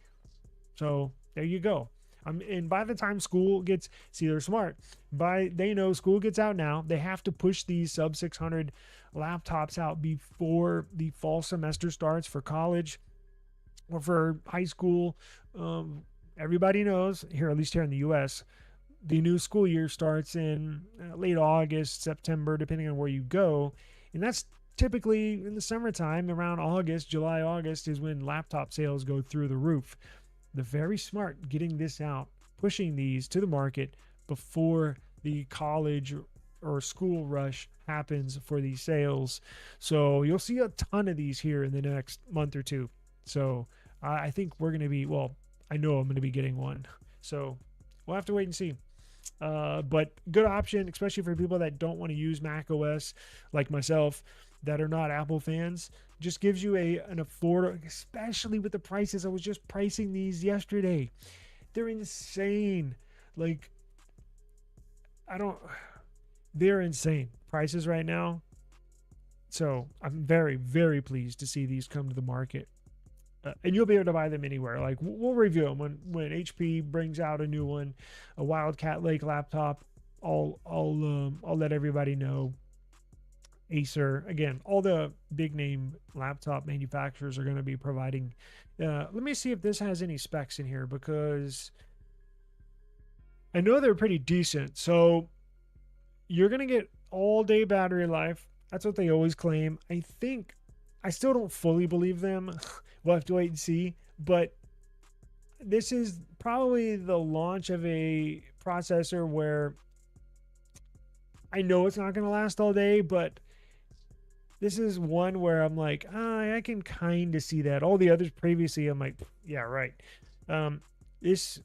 So there you go. And by the time school gets, see, they're smart. They know school gets out now. They have to push these sub 600 laptops out before the fall semester starts for college or for high school. Everybody knows here, at least here in the U.S., the new school year starts in late August, September, depending on where you go. And that's typically in the summertime, around August, July, August is when laptop sales go through the roof. They're very smart getting this out, pushing these to the market before the college or school rush happens for these sales. So you'll see a ton of these here in the next month or two. So I think we're going to be, well, I know I'm going to be getting one. So we'll have to wait and see. But good option, especially for people that don't want to use Mac OS like myself, that are not Apple fans. Just gives you an affordable, especially with the prices. I was just pricing these yesterday. They're insane. Like, they're insane prices right now. So I'm very, very pleased to see these come to the market. And you'll be able to buy them anywhere. Like, we'll review them when HP brings out a new one, a Wildcat Lake laptop. I'll let everybody know. Acer, again, all the big name laptop manufacturers are going to be providing. Let me see if this has any specs in here, because I know they're pretty decent. So you're going to get all day battery life. That's what they always claim. I still don't fully believe them. We'll have to wait and see. But this is probably the launch of a processor where I know it's not going to last all day, but this is one where I'm like, I can kind of see that. All the others previously, I'm like, yeah, right. This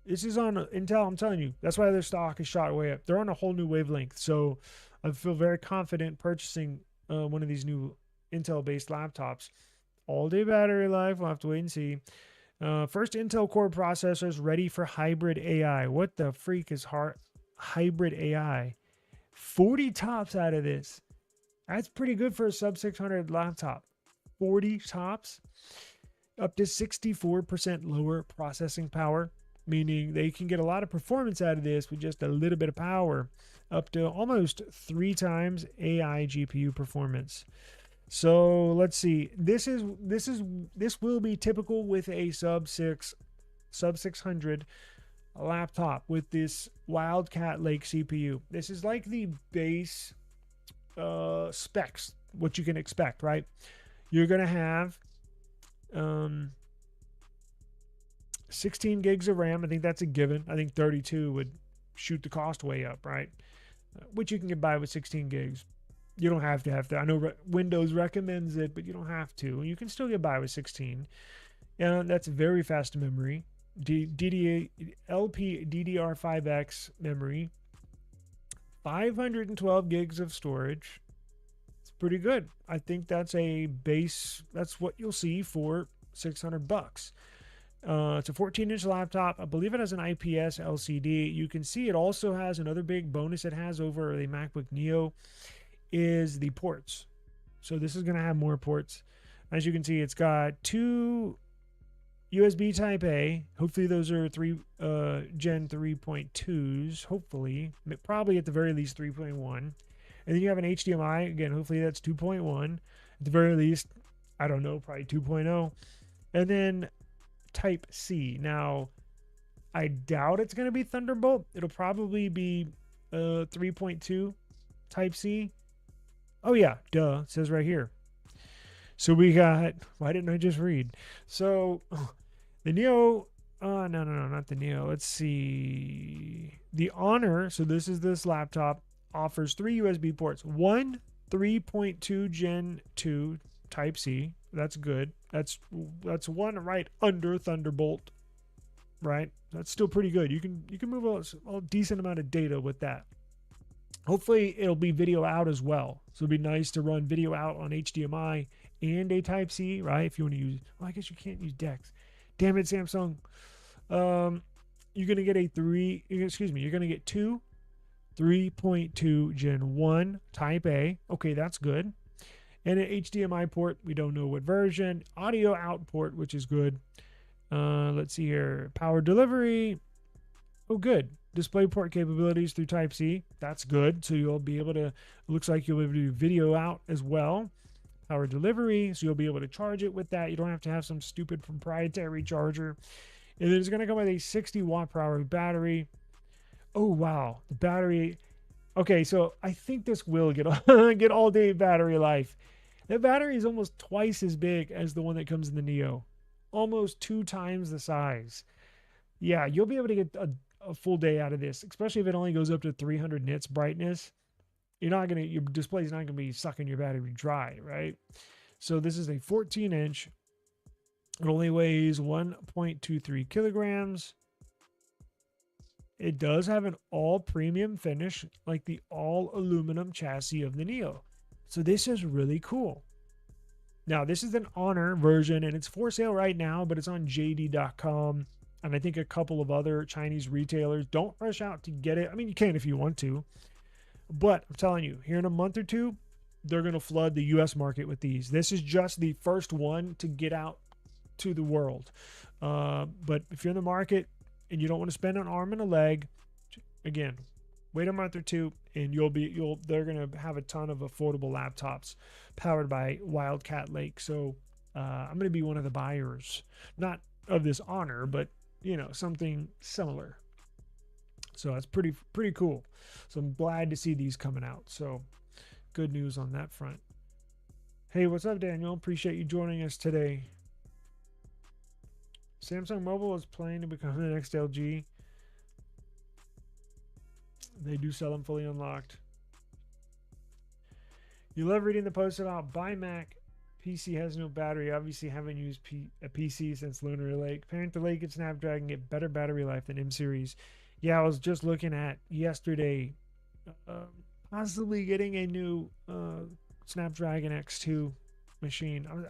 is on Intel. I'm telling you, that's why their stock is shot way up. They're on a whole new wavelength. So I feel very confident purchasing one of these new Intel-based laptops. All-day battery life. We'll have to wait and see. First Intel Core processors ready for hybrid AI. What the freak is hybrid AI? 40 tops out of this. That's pretty good for a sub 600 laptop. 40 tops, up to 64% lower processing power, meaning they can get a lot of performance out of this with just a little bit of power, up to almost 3 times AI GPU performance. So let's see. This will be typical with a sub 600 laptop with this Wildcat Lake CPU. This is like the base specs, what you can expect, right? You're gonna have 16 gigs of RAM. I think that's a given. I think 32 would shoot the cost way up, right? Which you can get by with 16 gigs. You don't have to have that. I know Windows recommends it, but you don't have to. You can still get by with 16. And that's very fast memory. LP DDR5X memory. 512 gigs of storage. It's pretty good. I think that's a base. That's what you'll see for $600. It's a 14-inch laptop. I believe it has an IPS LCD. You can see it also has another big bonus it has over the MacBook Neo is the ports. So this is going to have more ports. As you can see, it's got 2 USB Type A. Hopefully those are Gen 3.2s. Hopefully. Probably at the very least 3.1. And then you have an HDMI. Again, hopefully that's 2.1. At the very least, I don't know, probably 2.0. And then Type C. Now, I doubt it's going to be Thunderbolt. It'll probably be 3.2 Type C. Oh yeah, duh. It says right here. So we got, why didn't I just read? So the Neo, no, not the Neo. Let's see. The Honor, so this laptop offers 3 USB ports. One 3.2 Gen 2 Type C. That's good. That's one right under Thunderbolt, right? That's still pretty good. You can move a decent amount of data with that. Hopefully it'll be video out as well. So it'd be nice to run video out on HDMI and a Type C, right? If you want to use, well, I guess you can't use DeX. Damn it, Samsung. You're gonna get you're gonna get 2 3.2 Gen 1 Type A. Okay, that's good. And an HDMI port, we don't know what version. Audio out port, which is good. Let's see here. Power delivery. Oh, good. DisplayPort capabilities through Type C. That's good. So you'll be able to, it looks like you'll be able to do video out as well. Power delivery. So you'll be able to charge it with that. You don't have to have some stupid proprietary charger. And then it's going to come with a 60 watt per hour battery. Oh, wow. The battery. Okay, so I think this will get all day battery life. The battery is almost twice as big as the one that comes in the Neo. Almost 2 times the size. Yeah, you'll be able to get a full day out of this, especially if it only goes up to 300 nits brightness. Your display's not gonna be sucking your battery dry, right? So this is a 14-inch. It only weighs 1.23 kilograms. It does have an all premium finish, like the all aluminum chassis of the Neo. So this is really cool. Now this is an Honor version, and it's for sale right now, but it's on JD.com. And I think a couple of other Chinese retailers. Don't rush out to get it. I mean, you can if you want to. But I'm telling you, here in a month or two, they're going to flood the US market with these. This is just the first one to get out to the world. But if you're in the market and you don't want to spend an arm and a leg, again, wait a month or two and they're going to have a ton of affordable laptops powered by Wildcat Lake. So I'm going to be one of the buyers, not of this Honor, but something similar. So that's pretty cool. So I'm glad to see these coming out. So good news on that front. Hey, what's up, Daniel? Appreciate you joining us today. Samsung Mobile is planning to become the next LG. They do sell them fully unlocked. You love reading the posts about buy Mac. PC has no battery. Obviously haven't used a PC since Lunar Lake. Panther Lake and Snapdragon get better battery life than M series. Yeah, I was just looking at yesterday possibly getting a new Snapdragon X2 machine. I'll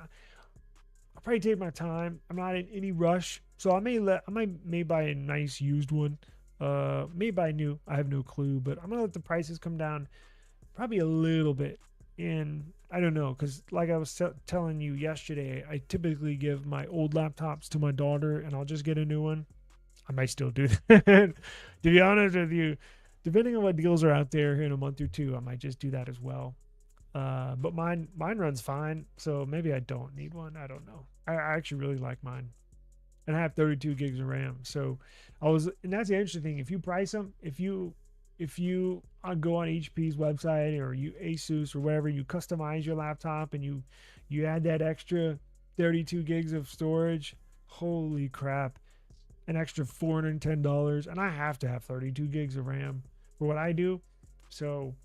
probably take my time. I'm not in any rush, so I may buy a nice used one. May buy new. I have no clue, but I'm gonna let the prices come down probably a little bit. And I don't know, because like I was telling you yesterday, I typically give my old laptops to my daughter and I'll just get a new one. I might still do that. To be honest with you, depending on what deals are out there in a month or two, I might just do that as well. But mine runs fine, so maybe I don't need one. I don't know. I actually really like mine, and I have 32 gigs of RAM. So and that's the interesting thing. If you price them, if you go on HP's website or you Asus or whatever, you customize your laptop and you add that extra 32 gigs of storage. Holy crap! An extra $410, and I have to have 32 gigs of RAM for what I do. So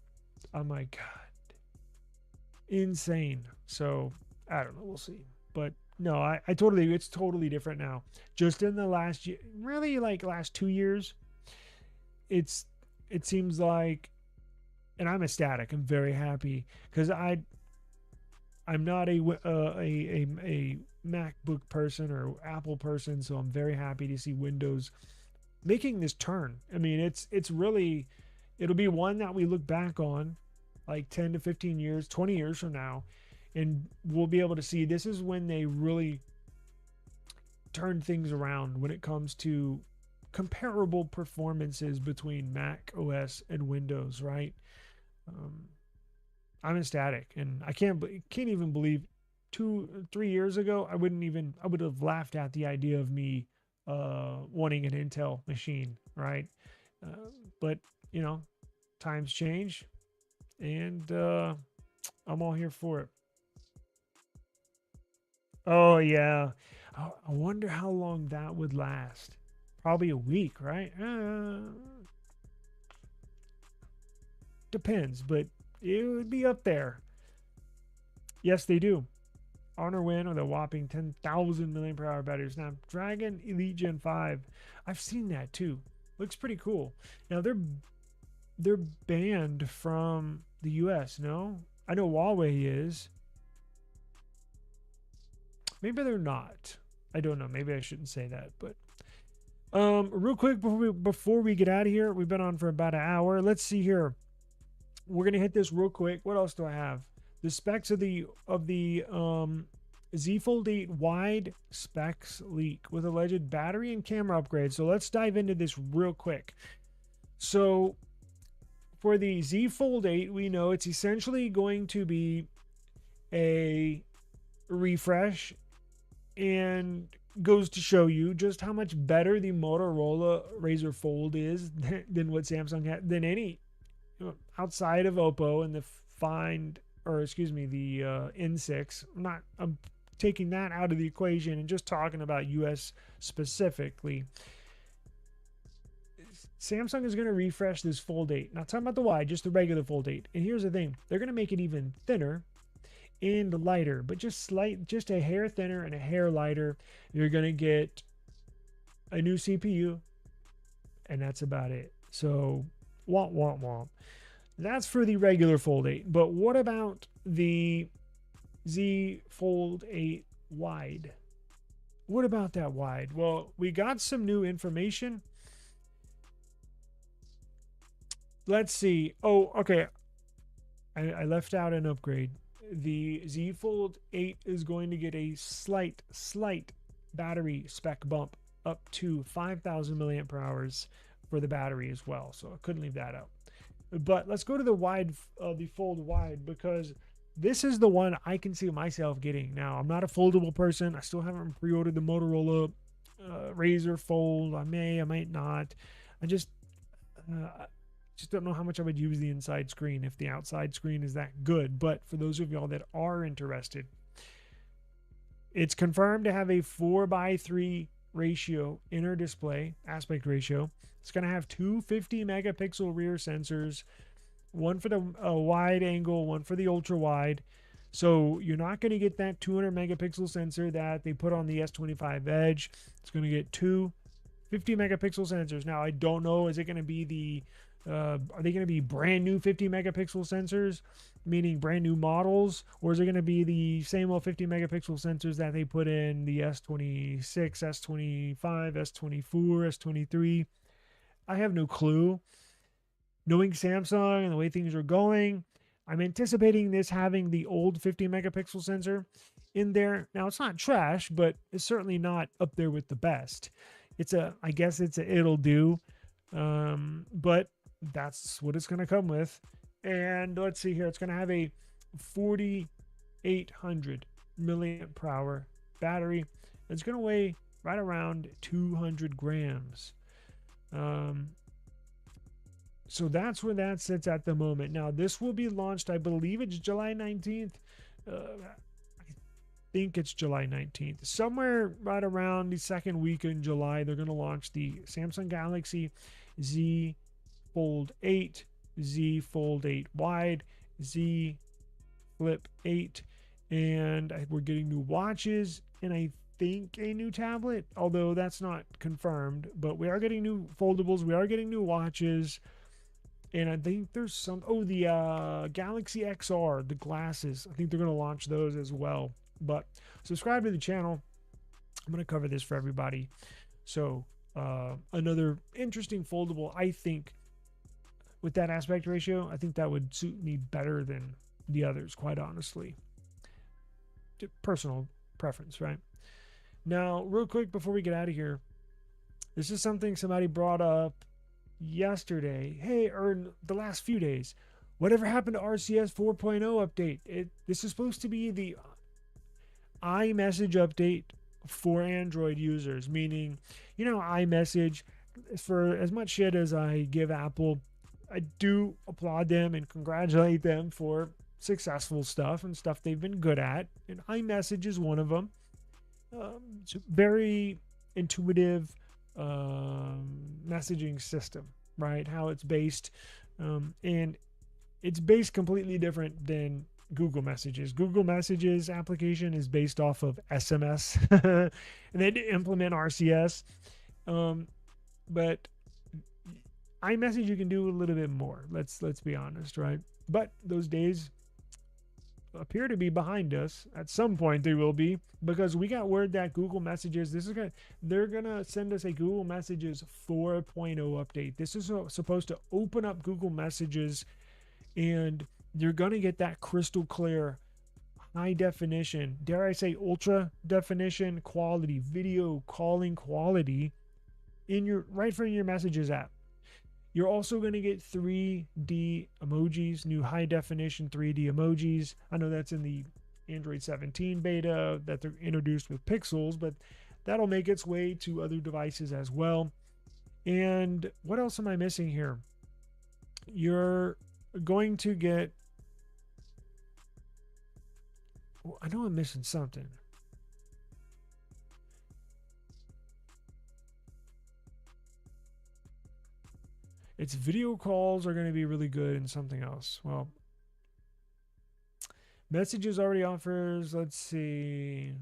I'm like, God, insane. So I don't know. We'll see. But no, I totally, it's totally different now. Just in the last year, really like last 2 years, it's, it seems like, and I'm ecstatic. I'm very happy because I'm not a MacBook person or Apple person, so I'm very happy to see Windows making this turn. I mean, it's really, it'll be one that we look back on like 10 to 15 years, 20 years from now, and we'll be able to see this is when they really turn things around when it comes to comparable performances between Mac OS and Windows, right? Um, I'm ecstatic, and I can't even believe 2 3 years ago I would have laughed at the idea of me wanting an Intel machine, right? Uh, but you know, times change, and I'm all here for it. Oh yeah, I wonder how long that would last. Probably a week, right? Depends, but it would be up there. Yes, they do. Honor win with a whopping 10,000 million per hour battery. Snapdragon Elite Gen 5. I've seen that too. Looks pretty cool. Now they're banned from the US, no? I know Huawei is. Maybe they're not. I don't know. Maybe I shouldn't say that, but real quick before we get out of here, we've been on for about an hour. Let's see here. We're gonna hit this real quick. What else do I have? The specs of the Z Fold 8 wide specs leak with alleged battery and camera upgrades. So let's dive into this real quick. So for the Z Fold 8, we know it's essentially going to be a refresh, and goes to show you just how much better the Motorola Razr Fold is than what Samsung had, than any outside of Oppo and the Find, or excuse me, the N6. I'm taking that out of the equation and just talking about US specifically. Samsung is going to refresh this Fold 8. Not talking about the wide, just the regular Fold 8. And here's the thing, they're going to make it even thinner and lighter, but just a hair thinner and a hair lighter. You're going to get a new CPU, and that's about it. So womp womp womp. That's for the regular Fold 8. But what about the Z Fold 8 wide? What about that wide? Well, we got some new information. Let's see. Oh, okay. I left out an upgrade. The Z Fold 8 is going to get a slight battery spec bump up to 5,000 milliamp hours for the battery as well. So I couldn't leave that out. But let's go to the wide, the Fold wide, because this is the one I can see myself getting. Now, I'm not a foldable person. I still haven't pre-ordered the Motorola Razr Fold. I might not. I just don't know how much I would use the inside screen if the outside screen is that good. But for those of y'all that are interested, it's confirmed to have a 4:3 ratio inner display aspect ratio. It's going to have two 50 megapixel rear sensors, one for the wide angle, one for the ultra wide. So you're not going to get that 200 megapixel sensor that they put on the S25 Edge. It's going to get two 50 megapixel sensors. Now, I don't know, is it going to be are they going to be brand new 50 megapixel sensors, meaning brand new models, or is it going to be the same old 50 megapixel sensors that they put in the S26, S25, S24, S23? I have no clue. Knowing Samsung and the way things are going, I'm anticipating this having the old 50 megapixel sensor in there. Now it's not trash, but it's certainly not up there with the best. I guess it'll do, but that's what it's going to come with. And let's see here, it's going to have a 4800 milliamp per hour battery. It's going to weigh right around 200 grams. So that's where that sits at the moment. Now, this will be launched, I believe it's July 19th. I think it's July 19th. Somewhere right around the second week in July, they're going to launch the Samsung Galaxy Z Fold 8, Z Fold 8 Wide, Z Flip 8, and we're getting new watches, and I think a new tablet, although that's not confirmed. But we are getting new foldables, we are getting new watches. And I think there's the Galaxy XR, the glasses. I think they're going to launch those as well. But subscribe to the channel. I'm going to cover this for everybody. So another interesting foldable, I think, with that aspect ratio, I think that would suit me better than the others, quite honestly. Personal preference, right? Now, real quick before we get out of here, this is something somebody brought up yesterday, or the last few days. Whatever happened to RCS 4.0 update? This is supposed to be the iMessage update for Android users, meaning, iMessage, for as much shit as I give Apple, I do applaud them and congratulate them for successful stuff and stuff they've been good at, and iMessage is one of them. It's a very intuitive messaging system, right? How it's based, and it's based completely different than Google Messages. Google Messages application is based off of SMS, and they did implement RCS, but iMessage you can do a little bit more. Let's be honest, right? But those days appear to be behind us. At some point they will be, because we got word that Google Messages, they're gonna send us a Google Messages 4.0 update. This is supposed to open up Google Messages, and you're gonna get that crystal clear, high definition, dare I say ultra definition quality, video calling quality right from your Messages app. You're also going to get 3D emojis, new high definition 3D emojis. I know that's in the Android 17 beta that they're introduced with Pixels, but that'll make its way to other devices as well. And what else am I missing here? You're going to get, I know I'm missing something. Its video calls are going to be really good, and something else. Well, Messages already offers, let's see.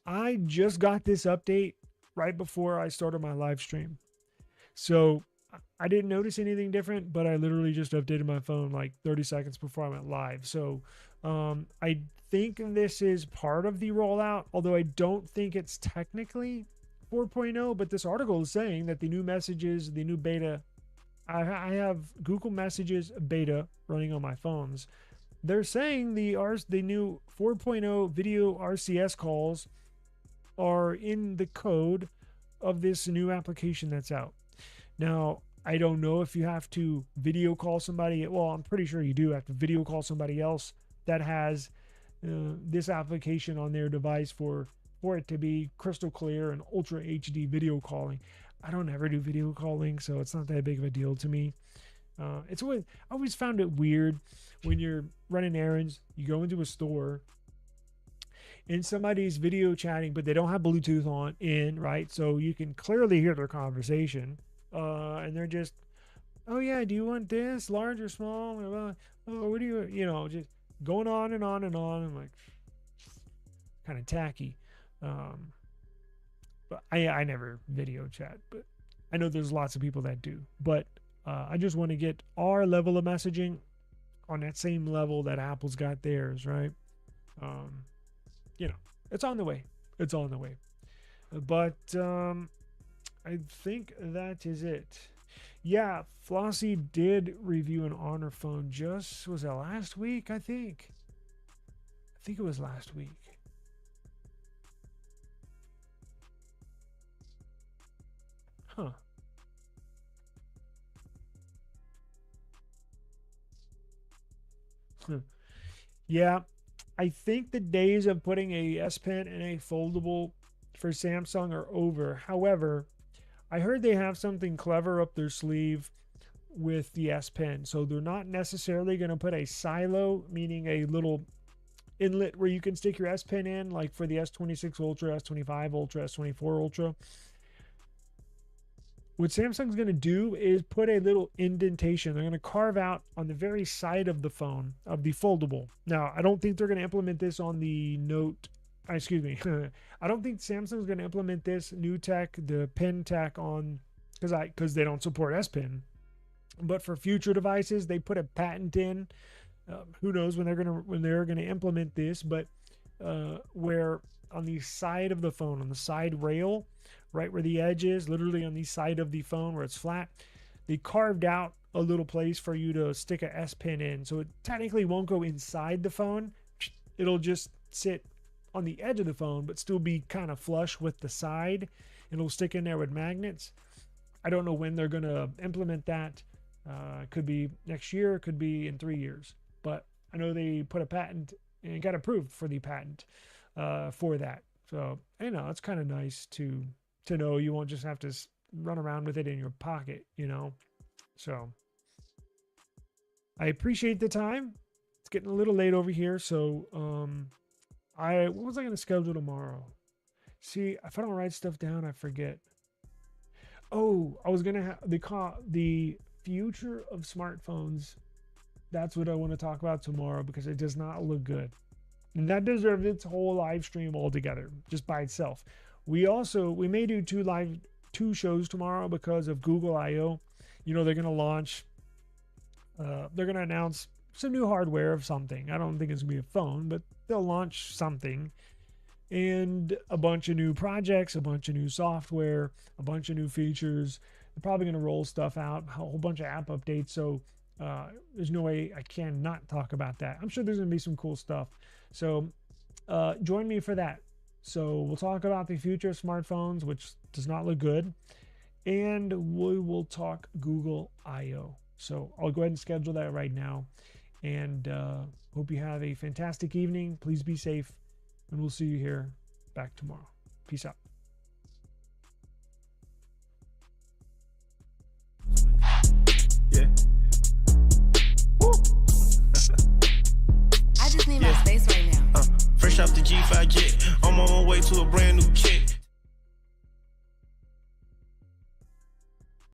I just got this update right before I started my live stream. So I didn't notice anything different, but I literally just updated my phone like 30 seconds before I went live. So I think this is part of the rollout, although I don't think it's technically 4.0, but this article is saying that the new Messages, the new beta, I have Google Messages beta running on my phones. They're saying the new 4.0 video RCS calls are in the code of this new application that's out. Now, I don't know if you have to video call somebody. Well, I'm pretty sure you do have to video call somebody else that has this application on their device for it to be crystal clear and ultra HD video calling. I don't ever do video calling, so it's not that big of a deal to me. I always found it weird when you're running errands, you go into a store and somebody's video chatting, but they don't have Bluetooth in, right? So you can clearly hear their conversation. And they're just, oh yeah, do you want this, large or small? Oh, what do you, just going on and on and on. I'm like, kind of tacky. But I never video chat, but I know there's lots of people that do. But I just want to get our level of messaging on that same level that Apple's got theirs, right? It's on the way. It's on the way. But I think that is it. Yeah, Flossie did review an Honor phone just, was that last week? I think it was last week. Huh. Yeah, I think the days of putting a S Pen and a foldable for Samsung are over. However, I heard they have something clever up their sleeve with the S Pen. So they're not necessarily going to put a silo, meaning a little inlet where you can stick your S Pen in, like for the S26 Ultra, S25 Ultra, S24 Ultra. What Samsung's going to do is put a little indentation. They're going to carve out on the very side of the phone, of the foldable. Now, I don't think they're going to implement this on the Note. Excuse me. I don't think Samsung's going to implement this new tech, the pen tech, on because they don't support S Pen. But for future devices, they put a patent in. Who knows when they're gonna implement this? But where on the side of the phone, on the side rail, right where the edge is, literally on the side of the phone where it's flat, they carved out a little place for you to stick a S Pen in. So it technically won't go inside the phone. It'll just sit on the edge of the phone, but still be kind of flush with the side. It'll stick in there with magnets. I don't know when they're going to implement that. Could be next year, could be in 3 years. But I know they put a patent and got approved for the patent for that. So, you know, it's kind of nice to know you won't just have to run around with it in your pocket, you know. So I appreciate the time. It's getting a little late over here. So what was I going to schedule tomorrow? See, if I don't write stuff down, I forget. Oh, I was going to have the future of smartphones. That's what I want to talk about tomorrow because it does not look good. And that deserves its whole live stream altogether, just by itself. We may do two shows tomorrow because of Google I/O. You know, they're going to launch, they're going to announce some new hardware of something. I don't think it's going to be a phone, but they'll launch something. And a bunch of new projects, a bunch of new software, a bunch of new features. They're probably going to roll stuff out, a whole bunch of app updates. So there's no way I can not talk about that. I'm sure there's going to be some cool stuff. So join me for that. So we'll talk about the future of smartphones, which does not look good. And we will talk Google I/O. So I'll go ahead and schedule that right now. And hope you have a fantastic evening. Please be safe. And we'll see you here back tomorrow. Peace out. Yeah. Woo. I just need my space right now. Fresh off the G5 jet, on my way to a brand new kit.